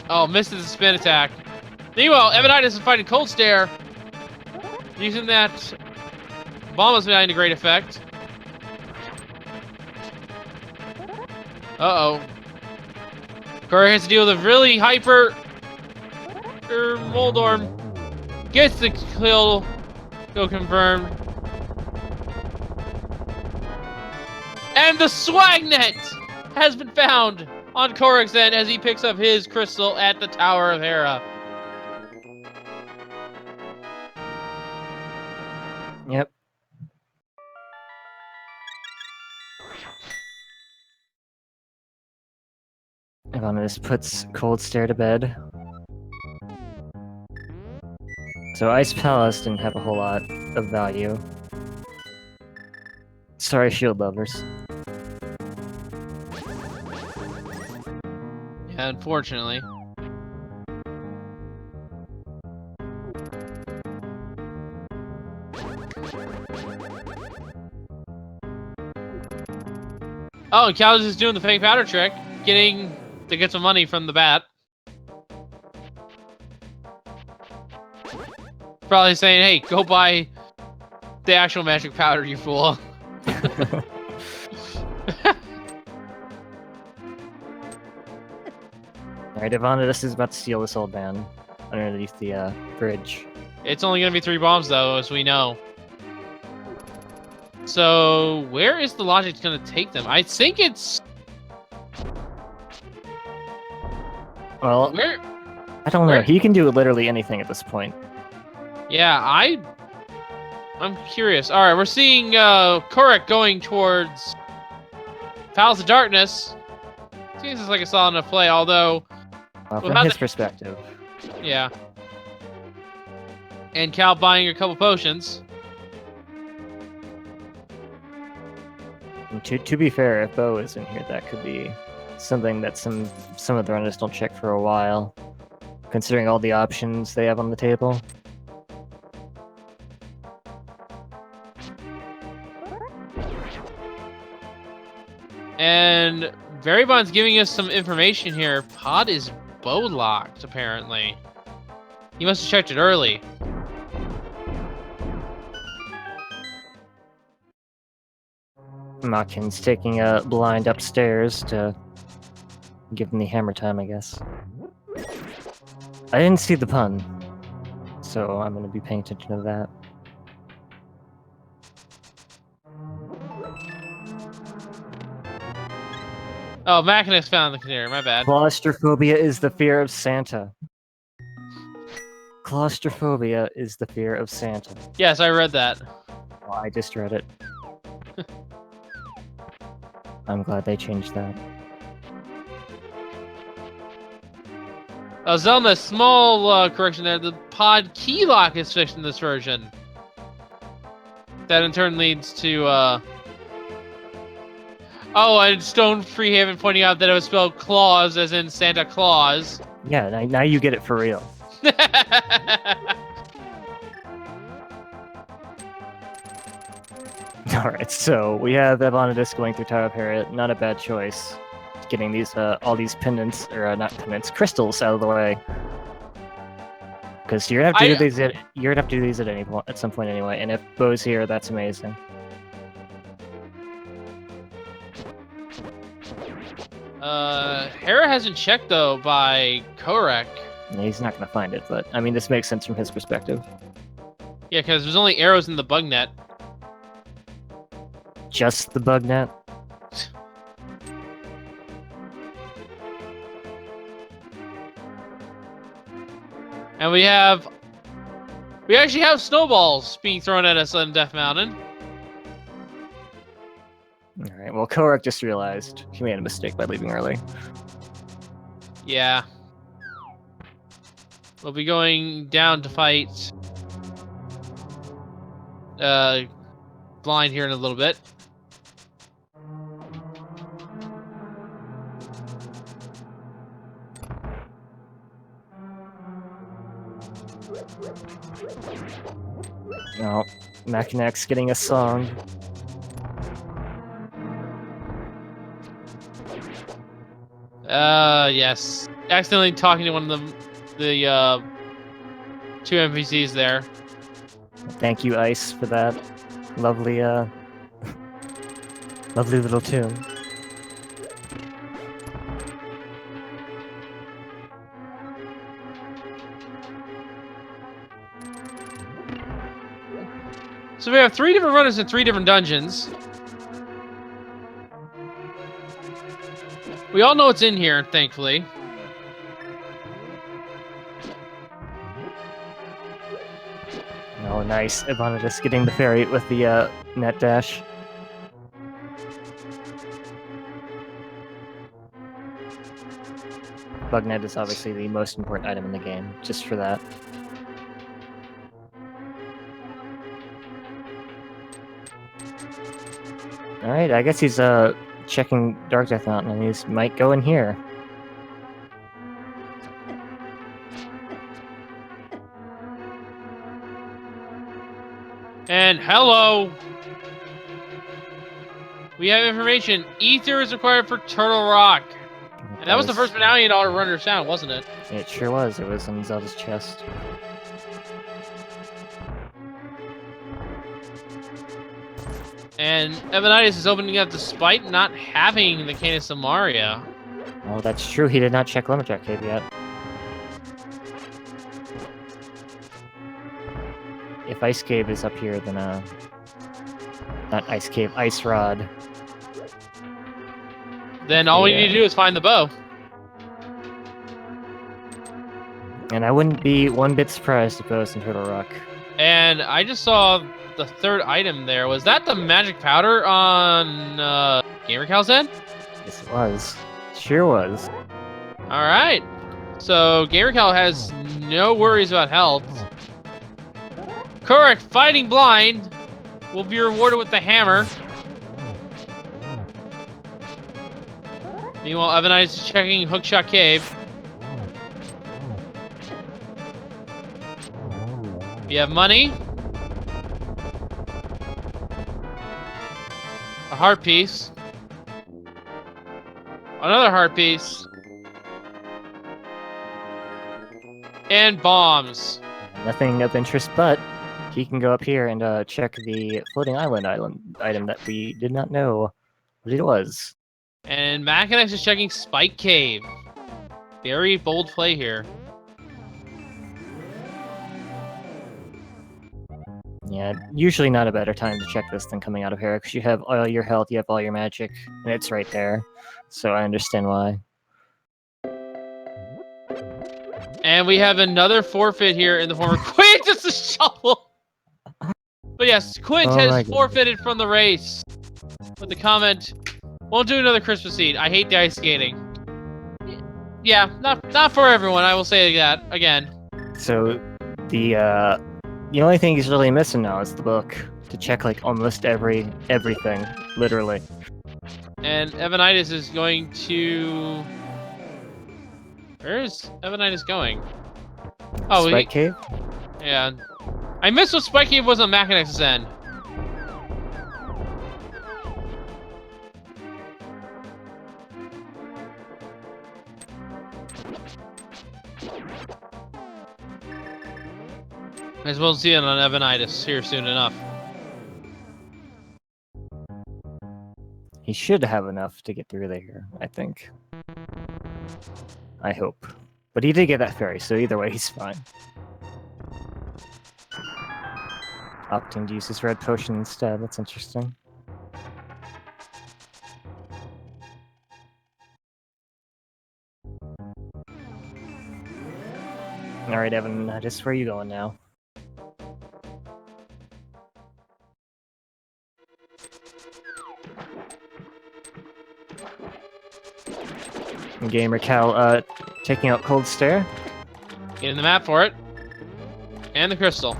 Oh, missed the spin attack. Meanwhile, Evanidus is fighting Cold Stare. Using that bomb was behind a great effect. Uh-oh. Kohrek has to deal with a really hyper... Moldorm. Gets the kill. Kill confirmed. And the Swagnet has been found on Kohrek's end as he picks up his crystal at the Tower of Hera. Yep. Evanidus puts Cold Stare to bed. So Ice Palace didn't have a whole lot of value. Sorry, shield lovers. Yeah, unfortunately. Oh, and Cal's is doing the fake powder trick, to get some money from the bat. Probably saying, hey, go buy the actual magic powder, you fool. Alright, Evanidus is about to steal this old man underneath the bridge. It's only going to be 3 bombs, though, as we know. So, where is the logic going to take them? I think it's... Well, Where? I don't know. He can do literally anything at this point. Yeah, I'm curious. All right, we're seeing Kohrek going towards Palace of Darkness. Seems like a solid enough play, although... From his perspective. Yeah. And Cal buying a couple potions. And to be fair, if Bo is in here, that could be something that some of the runners don't check for a while. considering all the options they have on the table. And Berrybond's giving us some information here. Pod is bow locked, apparently. He must have checked it early. Makinx taking a blind upstairs to give him the hammer time, I guess. I didn't see the pun, so I'm going to be paying attention to that. Oh, Makinx found the container. My bad. Claustrophobia is the fear of Santa. Claustrophobia is the fear of Santa. Yes, I read that. Oh, I just read it. I'm glad they changed that. Zelda, small correction there. The pod key lock is fixed in this version. That in turn leads to, Oh, and Stone Freehaven pointing out that it was spelled Claus as in Santa Claus. Yeah, now you get it for real. Alright, so we have Evanidus going through Tower of Harriet. Not a bad choice. Getting these all these pendants, or not pendants, crystals out of the way. Because you're gonna have to do these at any point, at some point anyway. And if Bo's here, that's amazing. Hera hasn't checked though by Kohrek. Yeah, he's not gonna find it, but I mean, this makes sense from his perspective. Yeah, because there's only arrows in the bug net. Just the bug net. And we actually have snowballs being thrown at us on Death Mountain. Alright, well, Kohrek just realized he made a mistake by leaving early. Yeah. We'll be going down to fight Blind here in a little bit. No, Makinx getting a song. Yes. Accidentally talking to one of the two NPCs there. Thank you, Ice, for that lovely, lovely little tune. So we have 3 different runners in 3 different dungeons. We all know what's in here, thankfully. Oh, nice. Evanidus getting the fairy with the net dash. Bug net is obviously the most important item in the game, just for that. Alright, I guess he's checking Dark Death Mountain, and he might go in here. And hello! We have information. Ether is required for Turtle Rock. And that was the first medallion all runners found, wasn't it? It sure was. It was in Zelda's chest. And Evanidus is opening up despite not having the Canis of Maria. Oh, that's true. He did not check Lumberjack Cave yet. If Ice Cave is up here, then not Ice Cave, Ice Rod. Then all we need to do is find the bow. And I wouldn't be one bit surprised if it was in Turtle Rock. And I just saw the 3rd item there. Was that the magic powder on gamercal's head? Yes, it was. Sure was. Alright. So gamercal has no worries about health. Kohrek fighting blind will be rewarded with the hammer. Meanwhile, Evanidus is checking Hookshot Cave. We have money. A heart piece. Another heart piece. And bombs. Nothing of interest, but he can go up here and check the floating island item that we did not know what it was. And Makinx is checking Spike Cave. Very bold play here. Yeah, usually not a better time to check this than coming out of here, because you have all your health, you have all your magic, and it's right there. So I understand why. And we have another forfeit here in the form of Quint. It's a shovel. But yes, Quint has forfeited from the race. With the comment, won't do another Christmas seed. I hate the ice skating. Yeah, not for everyone, I will say that again. So the only thing he's really missing now is the book to check like almost everything, literally. And Evanidus is going to... Where is Evanidus going? Oh, Spike Cave? Yeah. I missed what Spike Cave was on Makinx's end. Might as well see it on Evanidus here soon enough. He should have enough to get through there, I think. I hope. But he did get that fairy, so either way, he's fine. Opting to use his red potion instead, that's interesting. Alright, Evan, just where are you going now? Gamercal, taking out Cold Stare. Getting the map for it. And the crystal.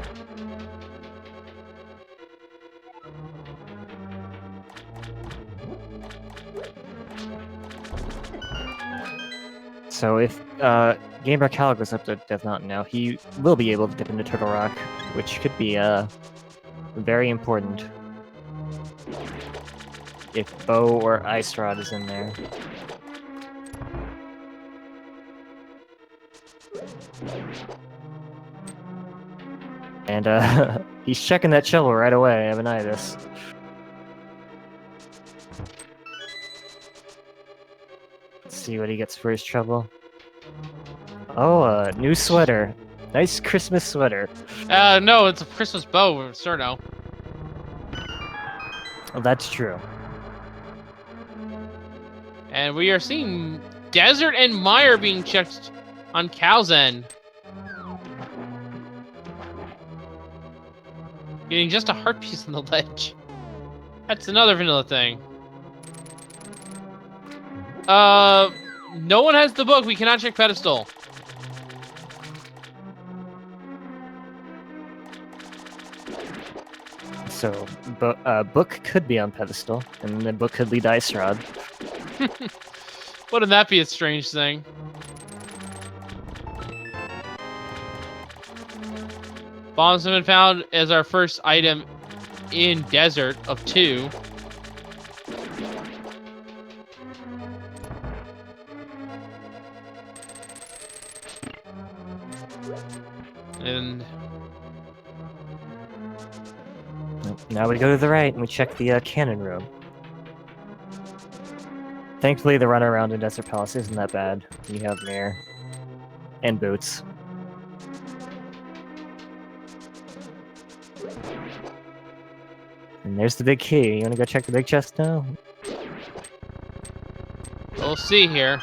So if Gamercal goes up to Death Mountain now, he will be able to dip into Turtle Rock, which could be very important. If Bow or Ice Rod is in there. And he's checking that shovel right away, Evanidus. Let's see what he gets for his trouble. Oh, new sweater. Nice Christmas sweater. No, it's a Christmas bow, Cerno. Oh, that's true. And we are seeing Desert and Mire being checked on Cal's end. Getting just a heart piece on the ledge. That's another vanilla thing. No one has the book. We cannot check pedestal. So, book could be on pedestal, and the book could lead Ice Rod. Wouldn't that be a strange thing? Bombs have been found as our first item in Desert of 2. And now we go to the right and we check the cannon room. Thankfully, the run around in Desert Palace isn't that bad. You have Mirror and Boots. And there's the big key. You want to go check the big chest now? we'll see here.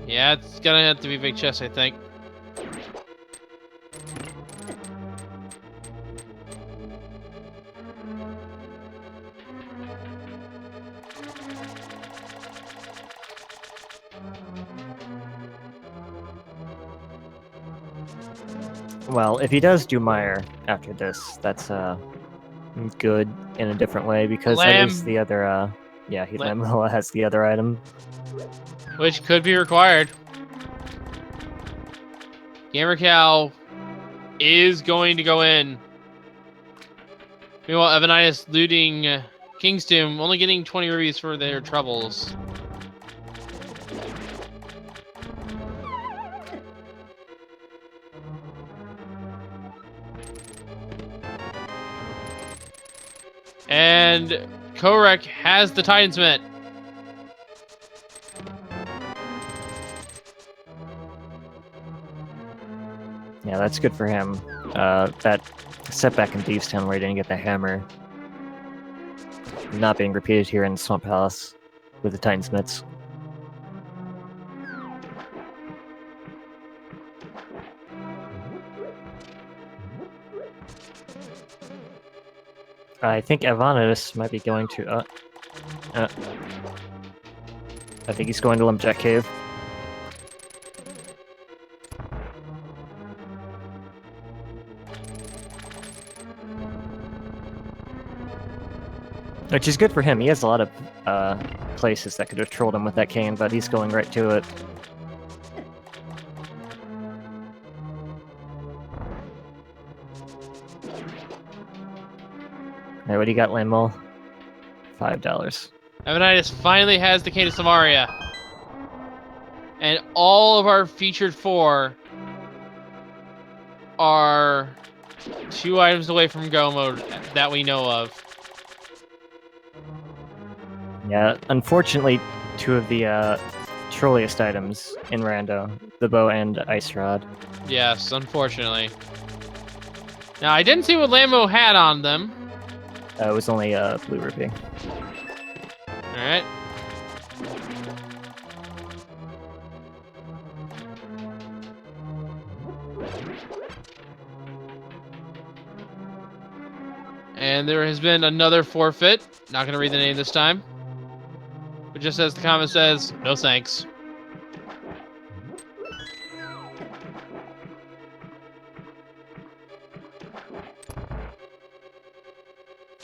Yeah, it's gonna have to be big chest, I think. Well, if he does do Mire after this, that's good in a different way, because that is the other yeah, Lamela has the other item. Which could be required. gamercal is going to go in. Meanwhile, Evanidus looting King's Tomb, only getting 20 rubies for their troubles. And Kohrek has the Titans-Met. Yeah, that's good for him. That setback in Thieves' Town where he didn't get the hammer, not being repeated here in Swamp Palace with the Titans-Mets. I think Evanidus might be going to. I think he's going to Lumberjack Cave. Which is good for him. He has a lot of places that could have trolled him with that cane, but he's going right to it. Alright, what do you got, Landmole? $5. Evanidus finally has the Cane of Samaria. And all of our featured 4 are 2 items away from go mode that we know of. Yeah, unfortunately, 2 of the trolliest items in Rando, the bow and ice rod. Yes, unfortunately. Now, I didn't see what Lambo had on them. It was only a blue rupee. Alright. And there has been another forfeit. Not going to read the name this time. But just as the comment says, no thanks.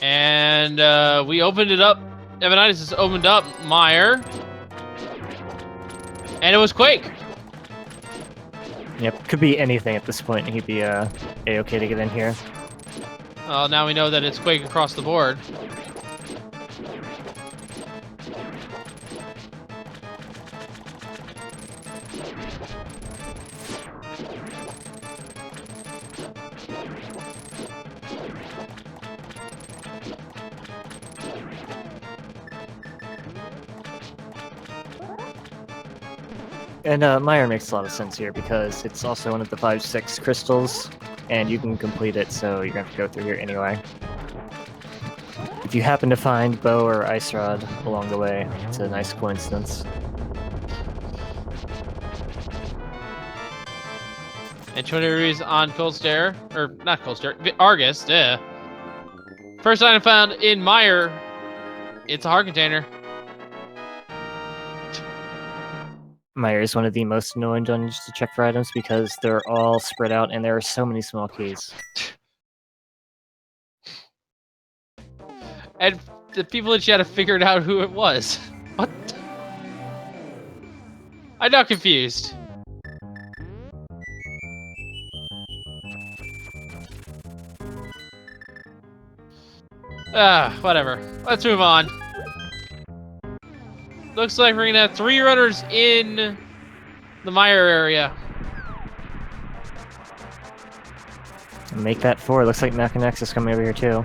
And we opened it up. Evanidus has opened up Meyer. And it was Quake. Yep, could be anything at this point. He'd be A-okay to get in here. Well, now we know that it's Quake across the board. And Meyer makes a lot of sense here because it's also one of the 5-6 crystals, and you can complete it, so you're going to have to go through here anyway. If you happen to find bow or ice rod along the way, it's a nice coincidence. And 20 rupees on Cold Stare. Or, not Cold Stare. Argus, yeah. First item found in Meyer. It's a heart container. Meyer is one of the most annoying dungeons to check for items because they're all spread out and there are so many small keys. And the people in chat have figured out who it was. What? I'm not confused. Whatever. Let's move on. Looks like we're gonna have 3 runners in the Meyer area. Make that 4. Looks like Makinx is coming over here too.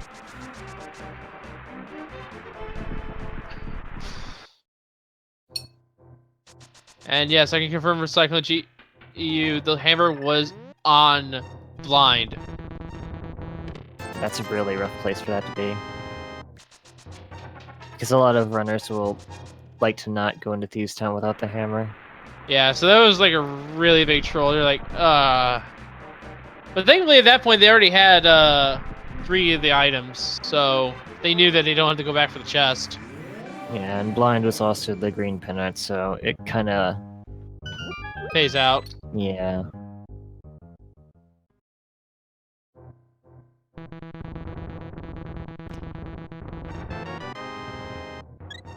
And yes, I can confirm for Cyclone EU, the hammer was on blind. That's a really rough place for that to be. Because a lot of runners will like to not go into Thieves' Town without the hammer. Yeah, so that was like a really big troll. They're like, But thankfully at that point they already had 3 of the items, so they knew that they don't have to go back for the chest. Yeah, and blind was also the green pennant, so it kinda Pays out. yeah.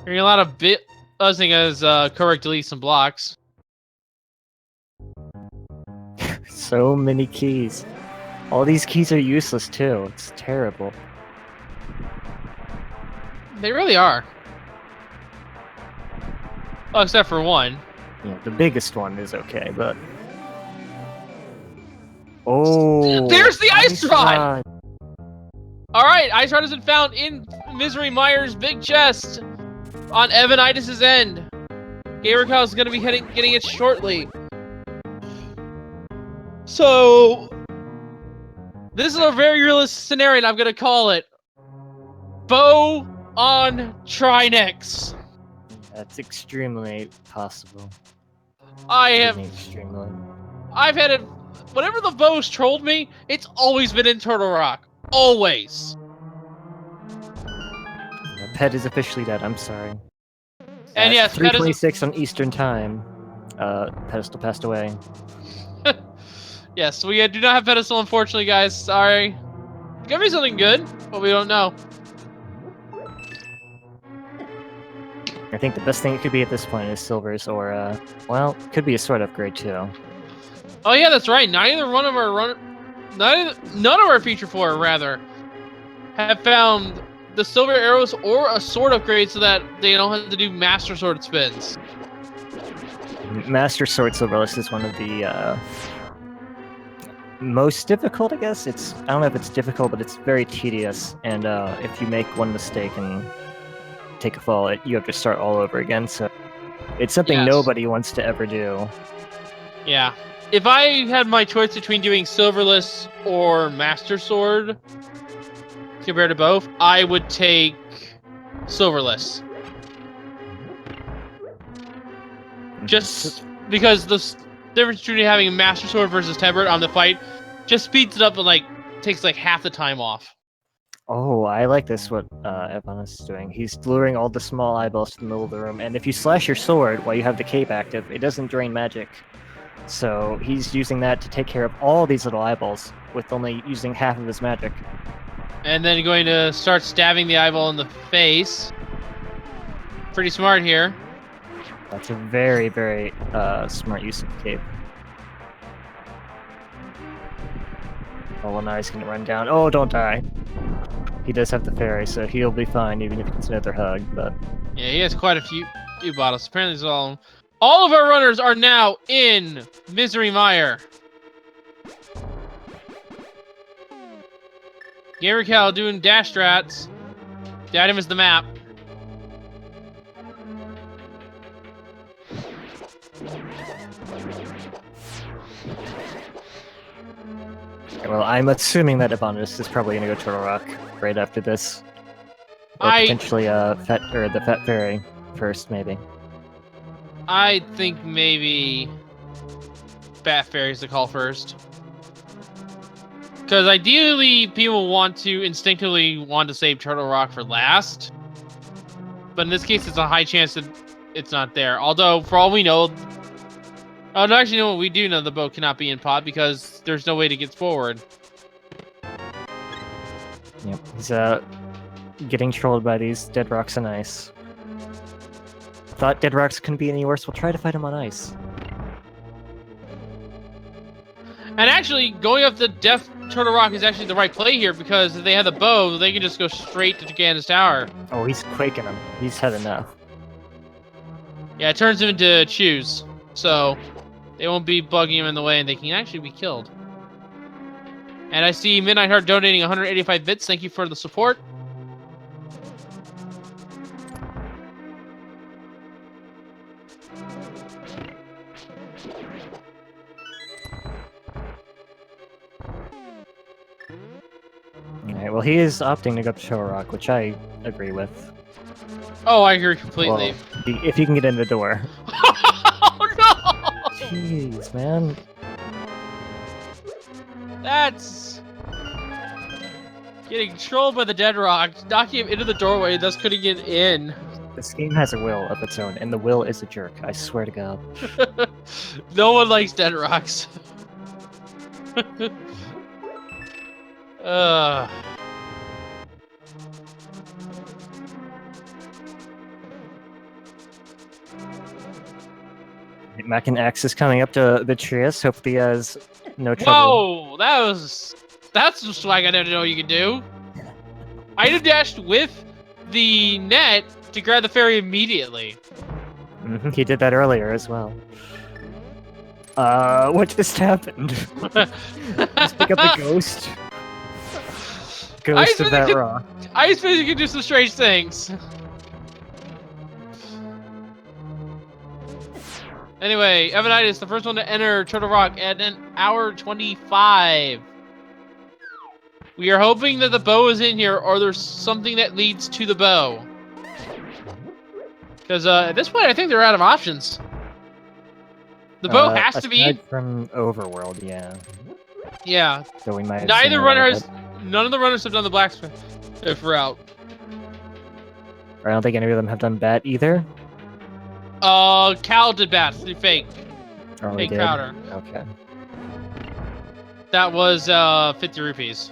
Hearing a lot of buzzing as Kohrek deletes some blocks. so many keys. All these keys are useless too. It's terrible. They really are. Oh, except for one. Yeah, the biggest one is okay, but... Oh! There's the ice rod! rod! Alright, ice rod has been found in Misery Meyer's big chest on Evanidus' end. Gamercal is going to be getting it shortly. So, this is a very realistic scenario, and I'm going to call it Bow on Trinexx. That's extremely possible. I've had it. Whenever the bow's trolled me, it's always been in Turtle Rock. Always. The pet is officially dead, I'm sorry. And yes, 3:26 on Eastern Time. Pedestal passed away. Yes, we do not have Pedestal, unfortunately, guys. Sorry. Could be something good, but we don't know. I think the best thing it could be at this point is Silvers or, well, could be a sword upgrade too. Oh yeah, that's right. None of our feature 4, rather, have found the silver arrows or a sword upgrade so that they don't have to do master sword spins. Master Sword Silverless is one of the most difficult, I guess. I don't know if it's difficult, but it's very tedious. And if you make one mistake and take a fall, you have to start all over again. So it's something nobody wants to ever do. Yeah. If I had my choice between doing Silverless or Master Sword compared to both, I would take Silverless. Just because the difference between having a Master Sword versus Tempered on the fight just speeds it up and takes half the time off. Oh, I like this, what Evanidus is doing. He's luring all the small eyeballs to the middle of the room, and if you slash your sword while you have the cape active, it doesn't drain magic. So he's using that to take care of all these little eyeballs with only using half of his magic. And then going to start stabbing the eyeball in the face. Pretty smart here. That's a very, very smart use of the cape. Oh, well, now he's going to run down. Oh, don't die. He does have the fairy, so he'll be fine, even if he gets another hug, but... Yeah, he has quite a few bottles. Apparently, it's all of our runners are now in Misery Mire. Gamercal doing dash strats. The item is the map. Well, I'm assuming that Evanidus is probably going to go Turtle Rock right after this. Or potentially the Fat Fairy first, maybe. I think maybe Fat Fairy's the call first. Because ideally, people instinctively want to save Turtle Rock for last. But in this case, it's a high chance that it's not there. Although, for all we know... Oh, no, actually, no, we do know the boat cannot be in pot because there's no way to get forward. Yep, he's getting trolled by these dead rocks on ice. Thought dead rocks couldn't be any worse. We'll try to fight him on ice. And actually, going up the Death Turtle Rock is actually the right play here because if they have the bow, they can just go straight to Ganon's tower. Oh, he's quaking him. He's had enough. Yeah, it turns him into chews. So, they won't be bugging him in the way and they can actually be killed. And I see Midnight Heart donating 185 bits. Thank you for the support. Alright, well, he is opting to go to Turtle Rock, which I agree with. Oh, I agree completely. Well, if he can get in the door. Oh, no! Jeez, man. That's... getting trolled by the dead rock, knocking him into the doorway, thus couldn't get in. This game has a will of its own, and the will is a jerk, I swear to God. No one likes dead rocks. Makinx is coming up to the Trias. Hopefully he has No trouble. Whoa! That's some swag I didn't know you could do. Item dashed with the net to grab the fairy immediately. He did that earlier as well. What just happened? Just pick up the ghost. Ghost of that rock. I suppose you can do some strange things. Anyway, Evanidus, the first one to enter Turtle Rock at an hour 25. We are hoping that the bow is in here, or there's something that leads to the bow. Because at this point, I think they're out of options. The bow has to be from Overworld, yeah. Yeah. So we might. None of the runners have done the blacksmith route. I don't think any of them have done bat either. Cal did bat through fake. Oh, fake powder. Okay. That was 50 rupees.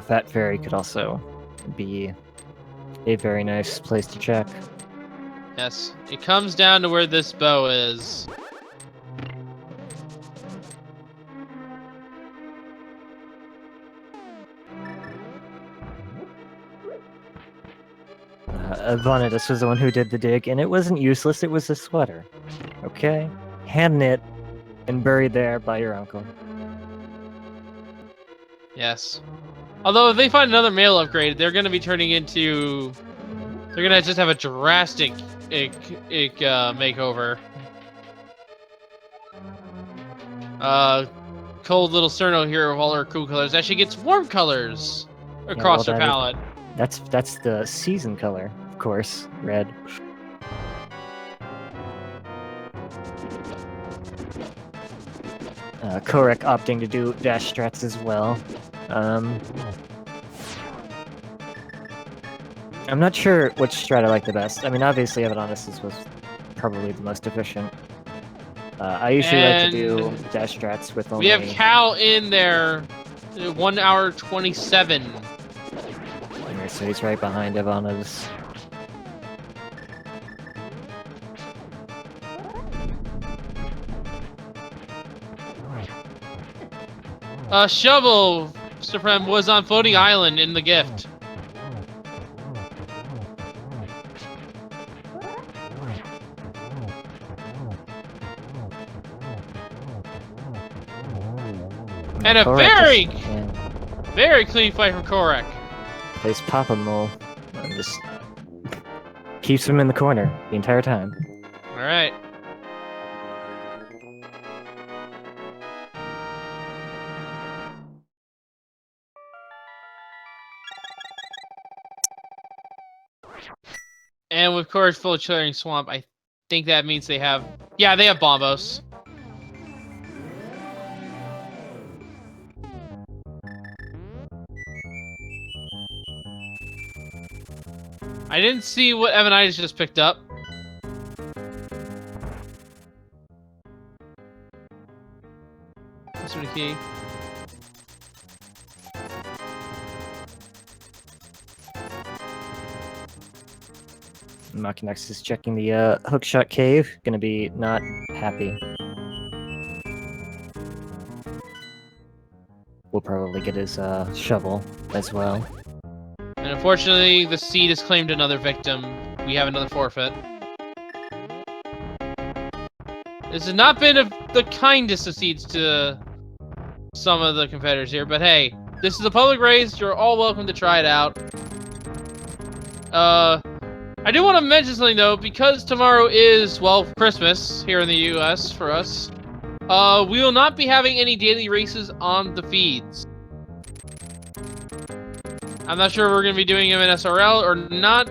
Fat Fairy could also be a very nice place to check. Yes, it comes down to where this bow is. Evanidus was the one who did the dig, and it wasn't useless, it was a sweater. Okay? Hand knit and buried there by your uncle. Yes. Although if they find another male upgrade, they're going to be turning into... They're going to just have a drastic makeover. Cold little Cerno here of all her cool colors actually gets warm colors across her palette. That's the season color, of course, red. Kohrek opting to do dash strats as well. I'm not sure which strat I like the best. I mean, obviously Evanidus was probably the most efficient. I usually like to do dash strats with only... We have Cal in there, 1 hour 27. Okay, so he's right behind Evanidus. Shovel, Supreme, was on Floating Island in the gift. And a very clean fight from Kohrek. Plays Papa Mole and just keeps him in the corner the entire time. All right. And with course full of Chilling Swamp, I think that means they have... Yeah, they have Bombos. I didn't see what Evanidus just picked up. That's the key. Makinx is checking the hookshot cave. Gonna be not happy. We'll probably get his shovel as well. And unfortunately, the seed has claimed another victim. We have another forfeit. This has not been the kindest of seeds to some of the competitors here, but hey, this is a public race. You're all welcome to try it out. I do want to mention something though, because tomorrow is, well, Christmas here in the US for us. We will not be having any daily races on the feeds. I'm not sure if we're going to be doing them in SRL or not.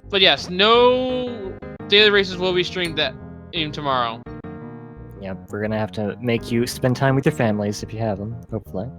But yes, no daily races will be streamed even tomorrow. Yeah, we're going to have to make you spend time with your families if you have them, hopefully.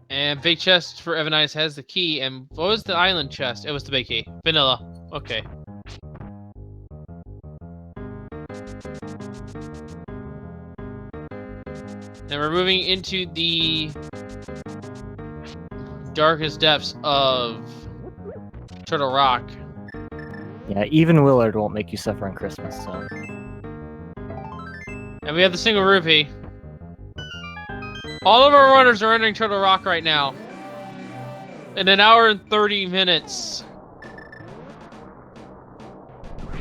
And big chest for Evanidus has the key. And what was the island chest? It was the big key. Vanilla. Okay. And we're moving into the darkest depths of Turtle Rock. Yeah, even Willard won't make you suffer on Christmas, so. And we have the single rupee. All of our runners are entering Turtle Rock right now. In an hour and 30 minutes.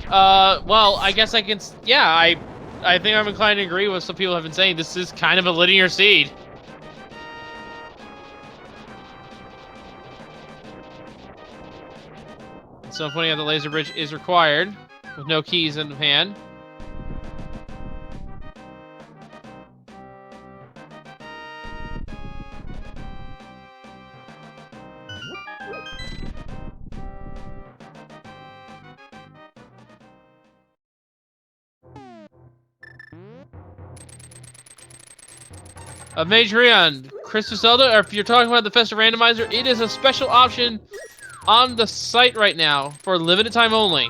Well, I guess I can... Yeah, I think I'm inclined to agree with some people have been saying. This is kind of a linear seed. So pointing out the laser bridge is required, with no keys in hand. Majorian, Christmas Zelda, or if you're talking about the Festive Randomizer, it is a special option on the site right now for limited time only.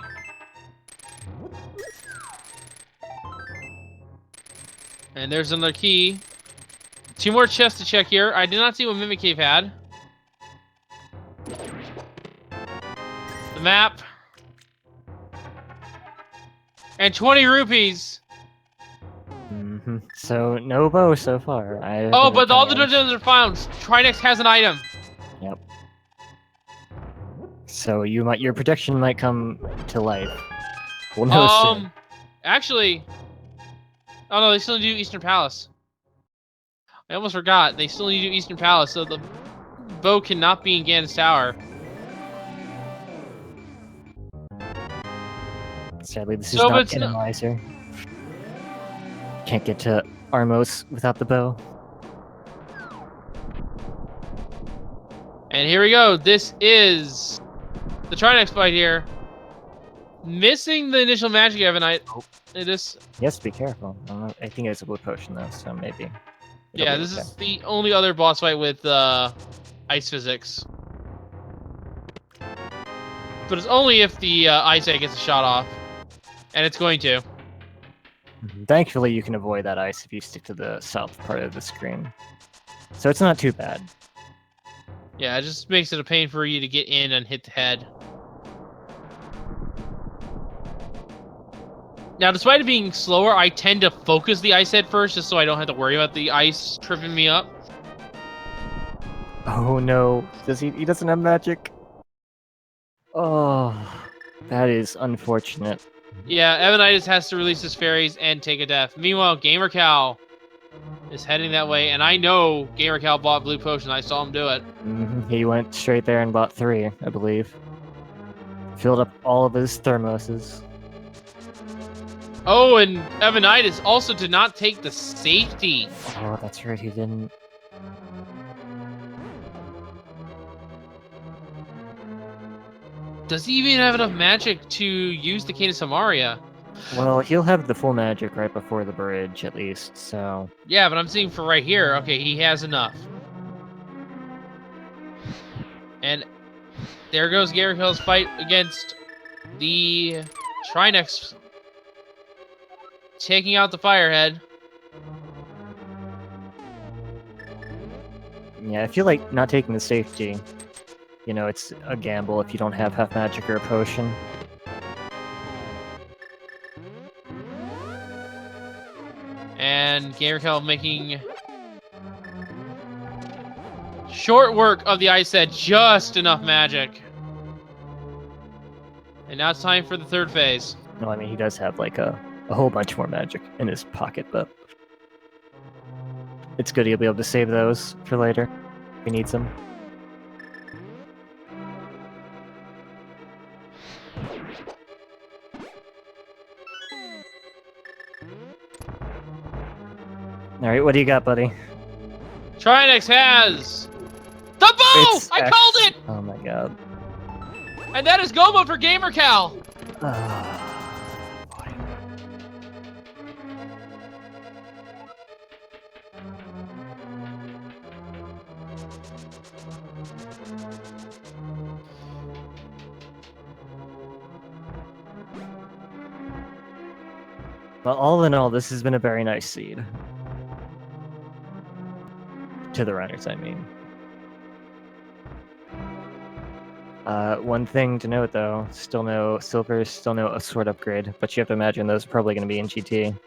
And there's another key. 2 more chests to check here. I did not see what Mimic Cave had. The map. And 20 rupees. So, no bow so far. Oh, but all the dungeons are found. Trinexx has an item. Yep. So your prediction might come to life. We'll know soon. Actually, oh no, they still need to do Eastern Palace. I almost forgot. They still need to do Eastern Palace, so the bow cannot be in Ganon's Tower. Sadly, this is not Randomizer. Can't get to Armos without the bow. And here we go. This is the Trinexx fight here. Missing the initial magic Evanite. It is. Yes, be careful. I think it's a blue potion though, so maybe. Yeah, this is the only other boss fight with ice physics. But it's only if the ice egg gets a shot off. And it's going to. Thankfully, you can avoid that ice if you stick to the south part of the screen. So it's not too bad. Yeah, it just makes it a pain for you to get in and hit the head. Now, despite it being slower, I tend to focus the ice head first, just so I don't have to worry about the ice tripping me up. Oh no, he doesn't have magic? Oh, that is unfortunate. Yeah, Evanidus has to release his fairies and take a death. Meanwhile, gamercal is heading that way, and I know gamercal bought blue potion. I saw him do it. He went straight there and bought 3, I believe. Filled up all of his thermoses. Oh, and Evanidus also did not take the safety. Oh, that's right, he didn't. Does he even have enough magic to use the Cane of Samaria? Well, he'll have the full magic right before the bridge, at least, so... Yeah, but I'm seeing for right here, okay, he has enough. And there goes Gamercal's fight against the Trinexx. Taking out the Firehead. Yeah, I feel like not taking the safety, you know, it's a gamble if you don't have half magic or a potion. And Gamercal making short work of the ice head, just enough magic. And now it's time for the third phase. No, I mean, he does have, like, a whole bunch more magic in his pocket, but... It's good he'll be able to save those for later, if he needs them. Alright, what do you got, buddy? Trinexx has the bow! I called it! Oh my god. And that is go mode for Gamercal! Boy. Well, all in all, this has been a very nice seed. To the runners, I mean. One thing to note, though, still no silvers, still no sword upgrade, but you have to imagine those are probably going to be in GT.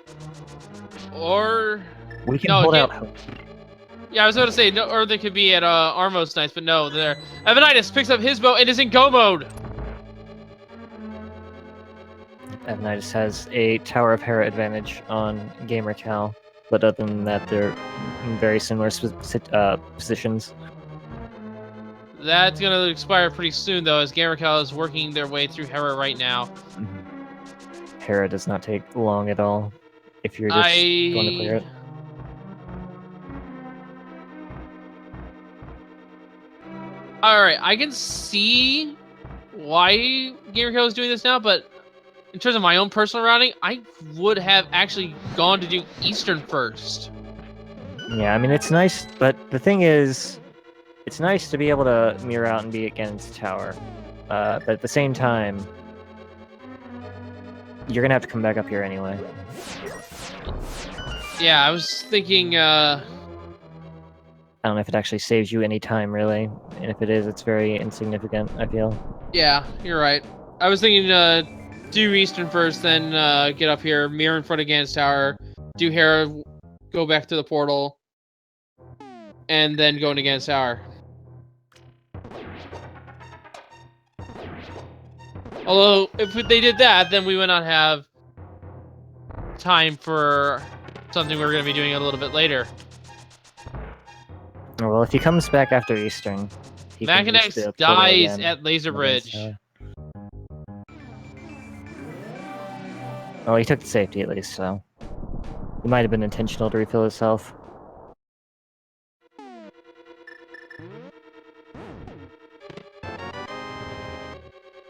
Or We can no, hold out hope. yeah, I was about to say no, or they could be at Armos Knights, but no, they're Evanidus picks up his bow and is in go mode. Evanidus has a Tower of Hera advantage on gamercal, but other than that, they're in very similar positions. That's gonna expire pretty soon, though, as gamercal is working their way through Hera right now. Hera does not take long at all if you're just going to clear it. Alright, I can see why gamercal is doing this now, but in terms of my own personal routing, I would have actually gone to do Eastern first. Yeah, I mean, it's nice, but the thing is, it's nice to be able to mirror out and be against tower. But at the same time, you're going to have to come back up here anyway. Yeah, I was thinking, I don't know if it actually saves you any time, really. And if it is, it's very insignificant, I feel. Yeah, you're right. I was thinking do Eastern first, then get up here, mirror in front of Ganon's tower, do Hera, go back to the portal, and then go into Ganon's tower. Although, if they did that, then we would not have time for something we're going to be doing a little bit later. Well, if he comes back after Eastern, he can use Makinx the portal dies again. at Laser Bridge. Well, he took the safety at least, so it might have been intentional to refill his health.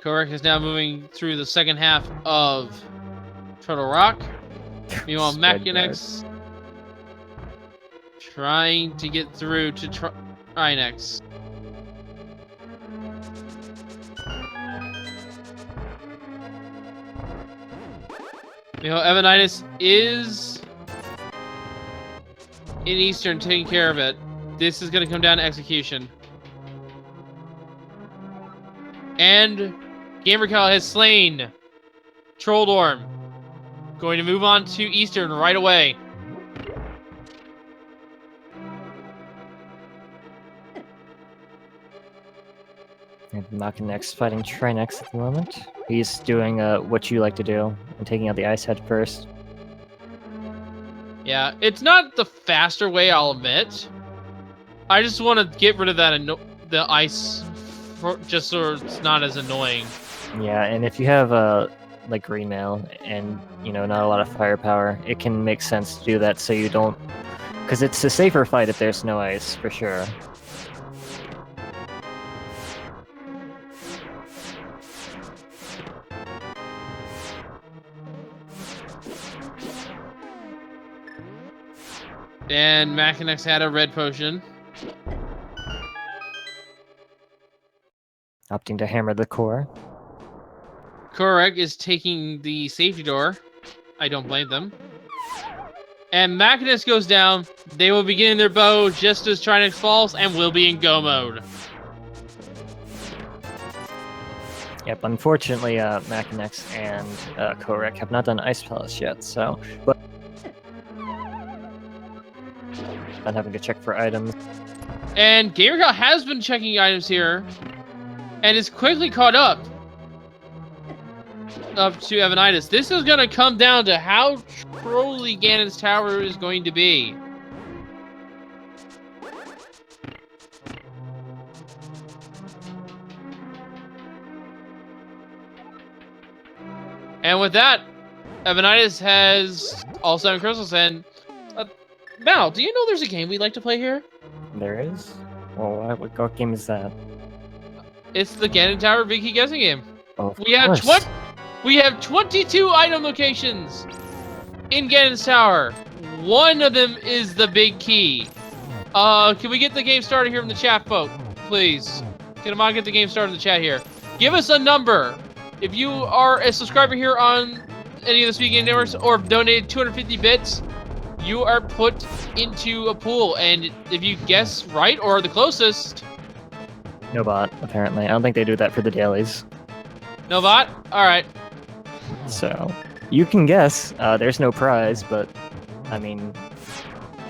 Kohrek is now moving through the second half of Turtle Rock. Meanwhile, Makinx trying to get through to Trinexx. Evanidus is in Eastern taking care of it. This is going to come down to execution. And gamercal has slain Trolldorm. Going to move on to Eastern right away. And Makinx fighting Trinexx at the moment. He's doing what you like to do, and taking out the ice head first. Yeah, it's not the faster way, I'll admit. I just want to get rid of that the ice, just so it's not as annoying. Yeah, and if you have like green mail and not a lot of firepower, it can make sense to do that so you don't, because it's a safer fight if there's no ice for sure. And Makinx had a red potion. Opting to hammer the core. Kohrek is taking the safety door. I don't blame them. And Makinx goes down. They will begin their bow just as Trinexx falls and will be in go mode. Yep, unfortunately, Makinx and Kohrek have not done Ice Palace yet, so... But not having to check for items. And gamercal has been checking items here, and is quickly caught up to Evanidus. This is going to come down to how trolly Ganon's tower is going to be. And with that, Evanidus has all 7 crystals. And Mal, do you know there's a game we like to play here? There is? Well, what game is that? It's the Ganon Tower Big Key Guessing Game. Oh, We have 22 item locations in Ganon's Tower. One of them is the Big Key. Can we get the game started here in the chat, folks? Please. Can I get the game started in the chat here? Give us a number. If you are a subscriber here on any of the Speed Game Networks or have donated 250 bits, you are put into a pool, and if you guess right or are the closest, No bot, apparently. I don't think they do that for the dailies. no bot. All right. So, you can guess. There's no prize, but, I mean...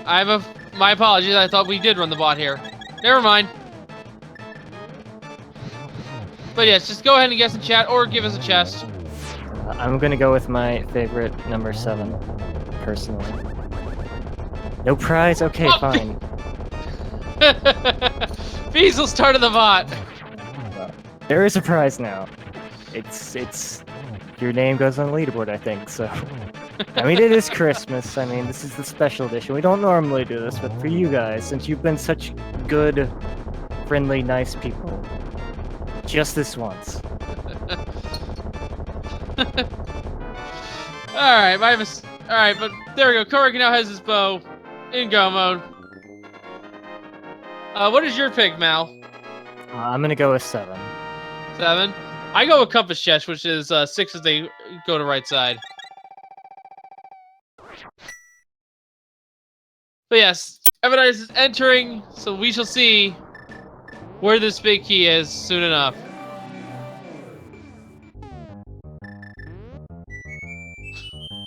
My apologies. I thought we did run the bot here. Never mind. But yes, just go ahead and guess in chat or give us a chest. I'm gonna go with my favorite number 7, personally. No prize? Okay, Oh. fine. Feasel started the bot. There is a prize now. It's your name goes on the leaderboard, I think, so... I mean, it is Christmas. I mean, this is the special edition. We don't normally do this, but for you guys, since you've been such good, friendly, nice people, just this once. Alright, Alright, but there we go. Kohrek now has his bow in go mode. What is your pick, Mal? I'm gonna go with 7. 7? I go with compass chest, which is 6 as they go to right side. But yes, Evanidus is entering, so we shall see where this big key is soon enough.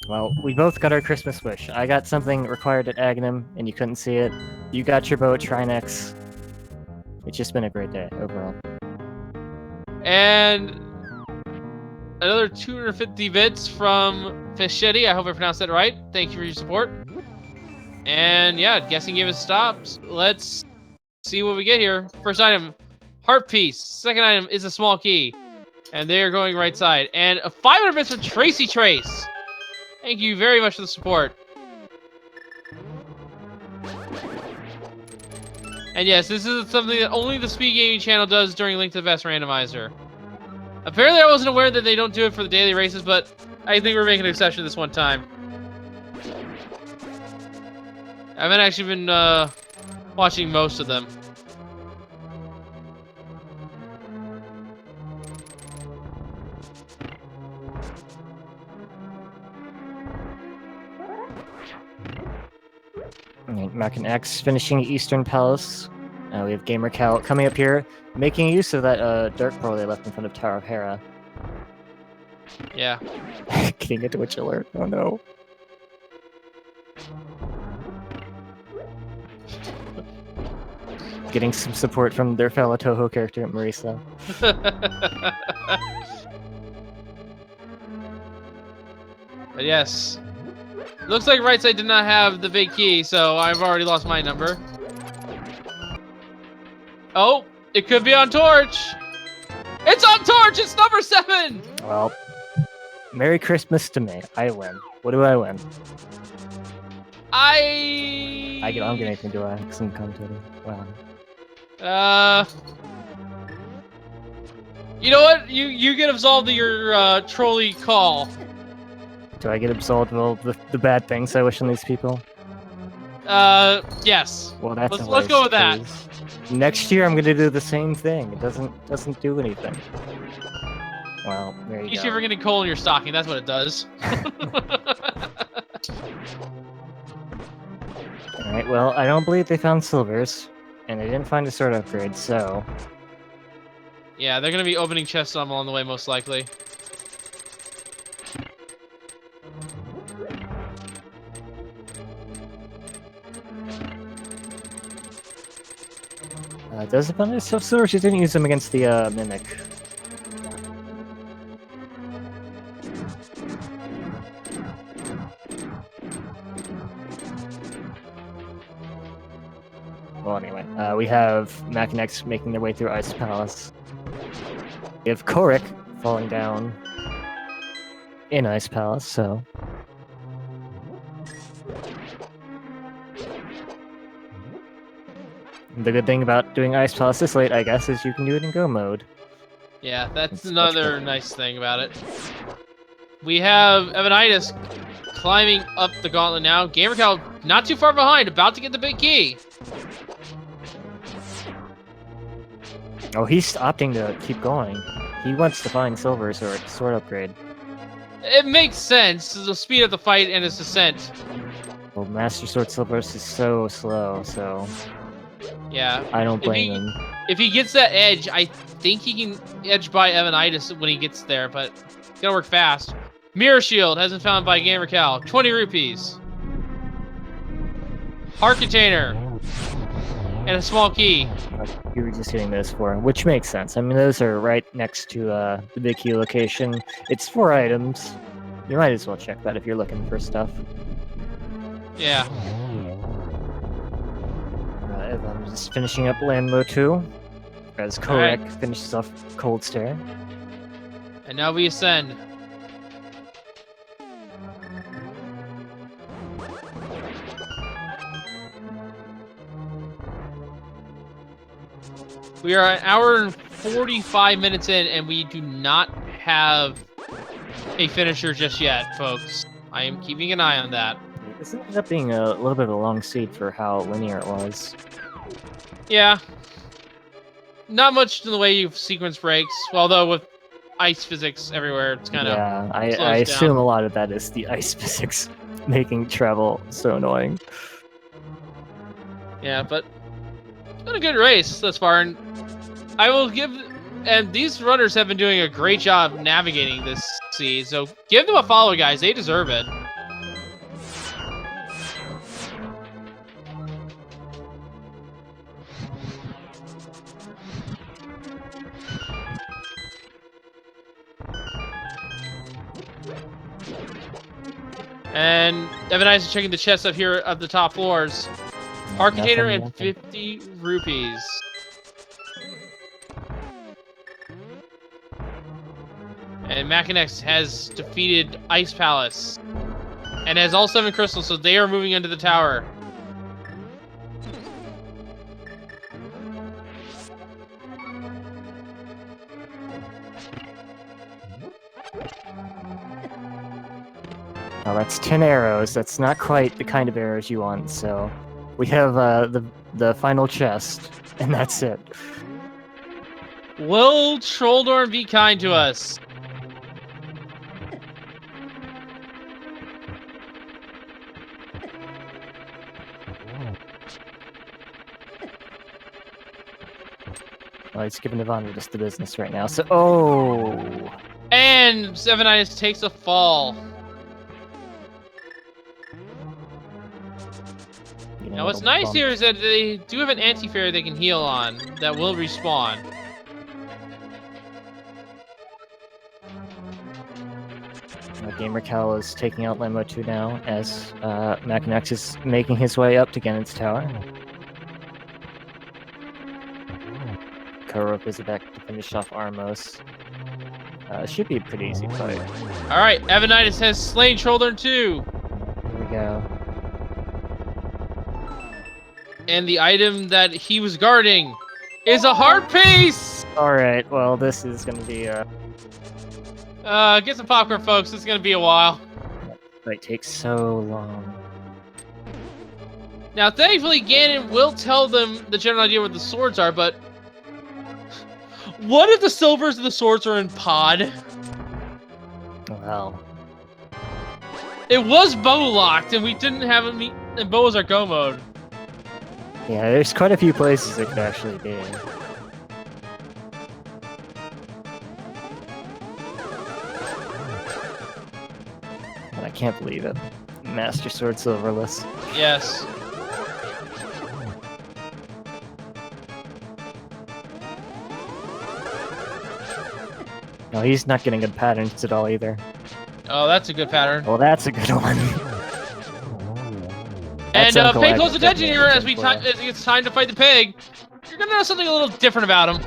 Well, we both got our Christmas wish. I got something required at Agahnim, and you couldn't see it. You got your bow at Trinexx. It's just been a great day, overall. And another 250 bits from Festive. I hope I pronounced that right. Thank you for your support. And yeah, guessing gave us stops. Let's see what we get here. First item, heart piece. Second item is a small key. And they are going right side. And a 500 bits from Tracy Trace. Thank you very much for the support. And yes, this is something that only the Speed Gaming channel does during Link to the Best Randomizer. Apparently I wasn't aware that they don't do it for the daily races, but I think we're making an exception this one time. I haven't actually been watching most of them. Makinx finishing Eastern Palace. We have gamercal coming up here, making use of that dark portal they left in front of Tower of Hera. Yeah. Getting into Witch Alert. Oh no. Getting some support from their fellow Toho character, Marisa. But yes. Looks like right side did not have the big key, so I've already lost my number. Oh, it could be on Torch. It's on Torch! It's number 7! Well, Merry Christmas to me. I win. What do I win? I don't get anything, do I? Because I'm commentating. Wow. You know what? You get absolved of your trolley call. Do I get absolved of all the bad things I wish on these people? Yes. Well, that's let's go with that. Next year I'm gonna do the same thing. It doesn't do anything. Well, there you go. Keeps you from getting coal in your stocking. That's what it does. All right. Well, I don't believe they found silvers, and they didn't find a sword upgrade. So. Yeah, they're gonna be opening chests on along the way, most likely. Does it find silver? She didn't use them against the mimic. Well, anyway, we have Makinx making their way through Ice Palace. We have Kohrek falling down in Ice Palace, so... The good thing about doing Ice Palace this late, I guess, is you can do it in Go mode. Yeah, that's another nice thing about it. We have Evanidus climbing up the gauntlet now. Gamercal not too far behind, about to get the big key. Oh, he's opting to keep going. He wants to find silvers or a sword upgrade. It makes sense to speed up the fight and its descent. Well, Master Sword Silverus is so slow, so Yeah. I don't blame him. If he gets that edge, I think he can edge by Evanidus when he gets there, but it's gotta work fast. Mirror Shield has been found by gamercal. 20 rupees. Heart container. And a small key. You were just hitting those four, which makes sense. I mean, those are right next to the big key location. It's 4 items. You might as well check that if you're looking for stuff. Yeah. I'm just finishing up Landmo 2, as Kohrek finishes off Cold Stare. And now we ascend. We are an hour and 45 minutes in, and we do not have a finisher just yet, folks. I am keeping an eye on that. This ended up being a little bit of a long seed for how linear it was. Yeah. Not much in the way of sequence breaks, although with ice physics everywhere, it's kind of I assume a lot of that is the ice physics making travel so annoying. Yeah, but it's been a good race thus far, and I will give... And these runners have been doing a great job navigating this sea, so give them a follow, guys. They deserve it. And Evanidus is checking the chests up here at the top floors. Heart container and 50 rupees. And Makinx has defeated Ice Palace. And has all 7 crystals, so they are moving into the tower. Well, that's 10 arrows. That's not quite the kind of arrows you want, so we have the final chest, and that's it. Will Trolldorn be kind to us? Well, he's giving Evanidus the business right now, so... Oh! And Evanidus takes a fall. Now what's nice here is that they do have an anti-fairy they can heal on that will respawn. Gamercal is taking out Lambo 2 now, as Makinx is making his way up to Ganon's tower. Kohrek is back to finish off Armos. Should be a pretty easy fight. Alright, Evanidus has slain Trolldorn 2. Here we go. And the item that he was guarding is a heart piece! Alright, well, this is gonna be get some popcorn, folks. It's gonna be a while. It takes so long. Now, thankfully, Ganon will tell them the general idea what the swords are, but... What if the silvers of the swords are in pod? Well... It was bow locked, and we didn't have him... And bow was our go mode. Yeah, there's quite a few places it could actually be. But I can't believe it. Master Sword Silverless. Yes. No, he's not getting good patterns at all either. Oh, that's a good pattern. Well, that's a good one. And pay close attention here as it's time to fight the pig. You're gonna know something a little different about him.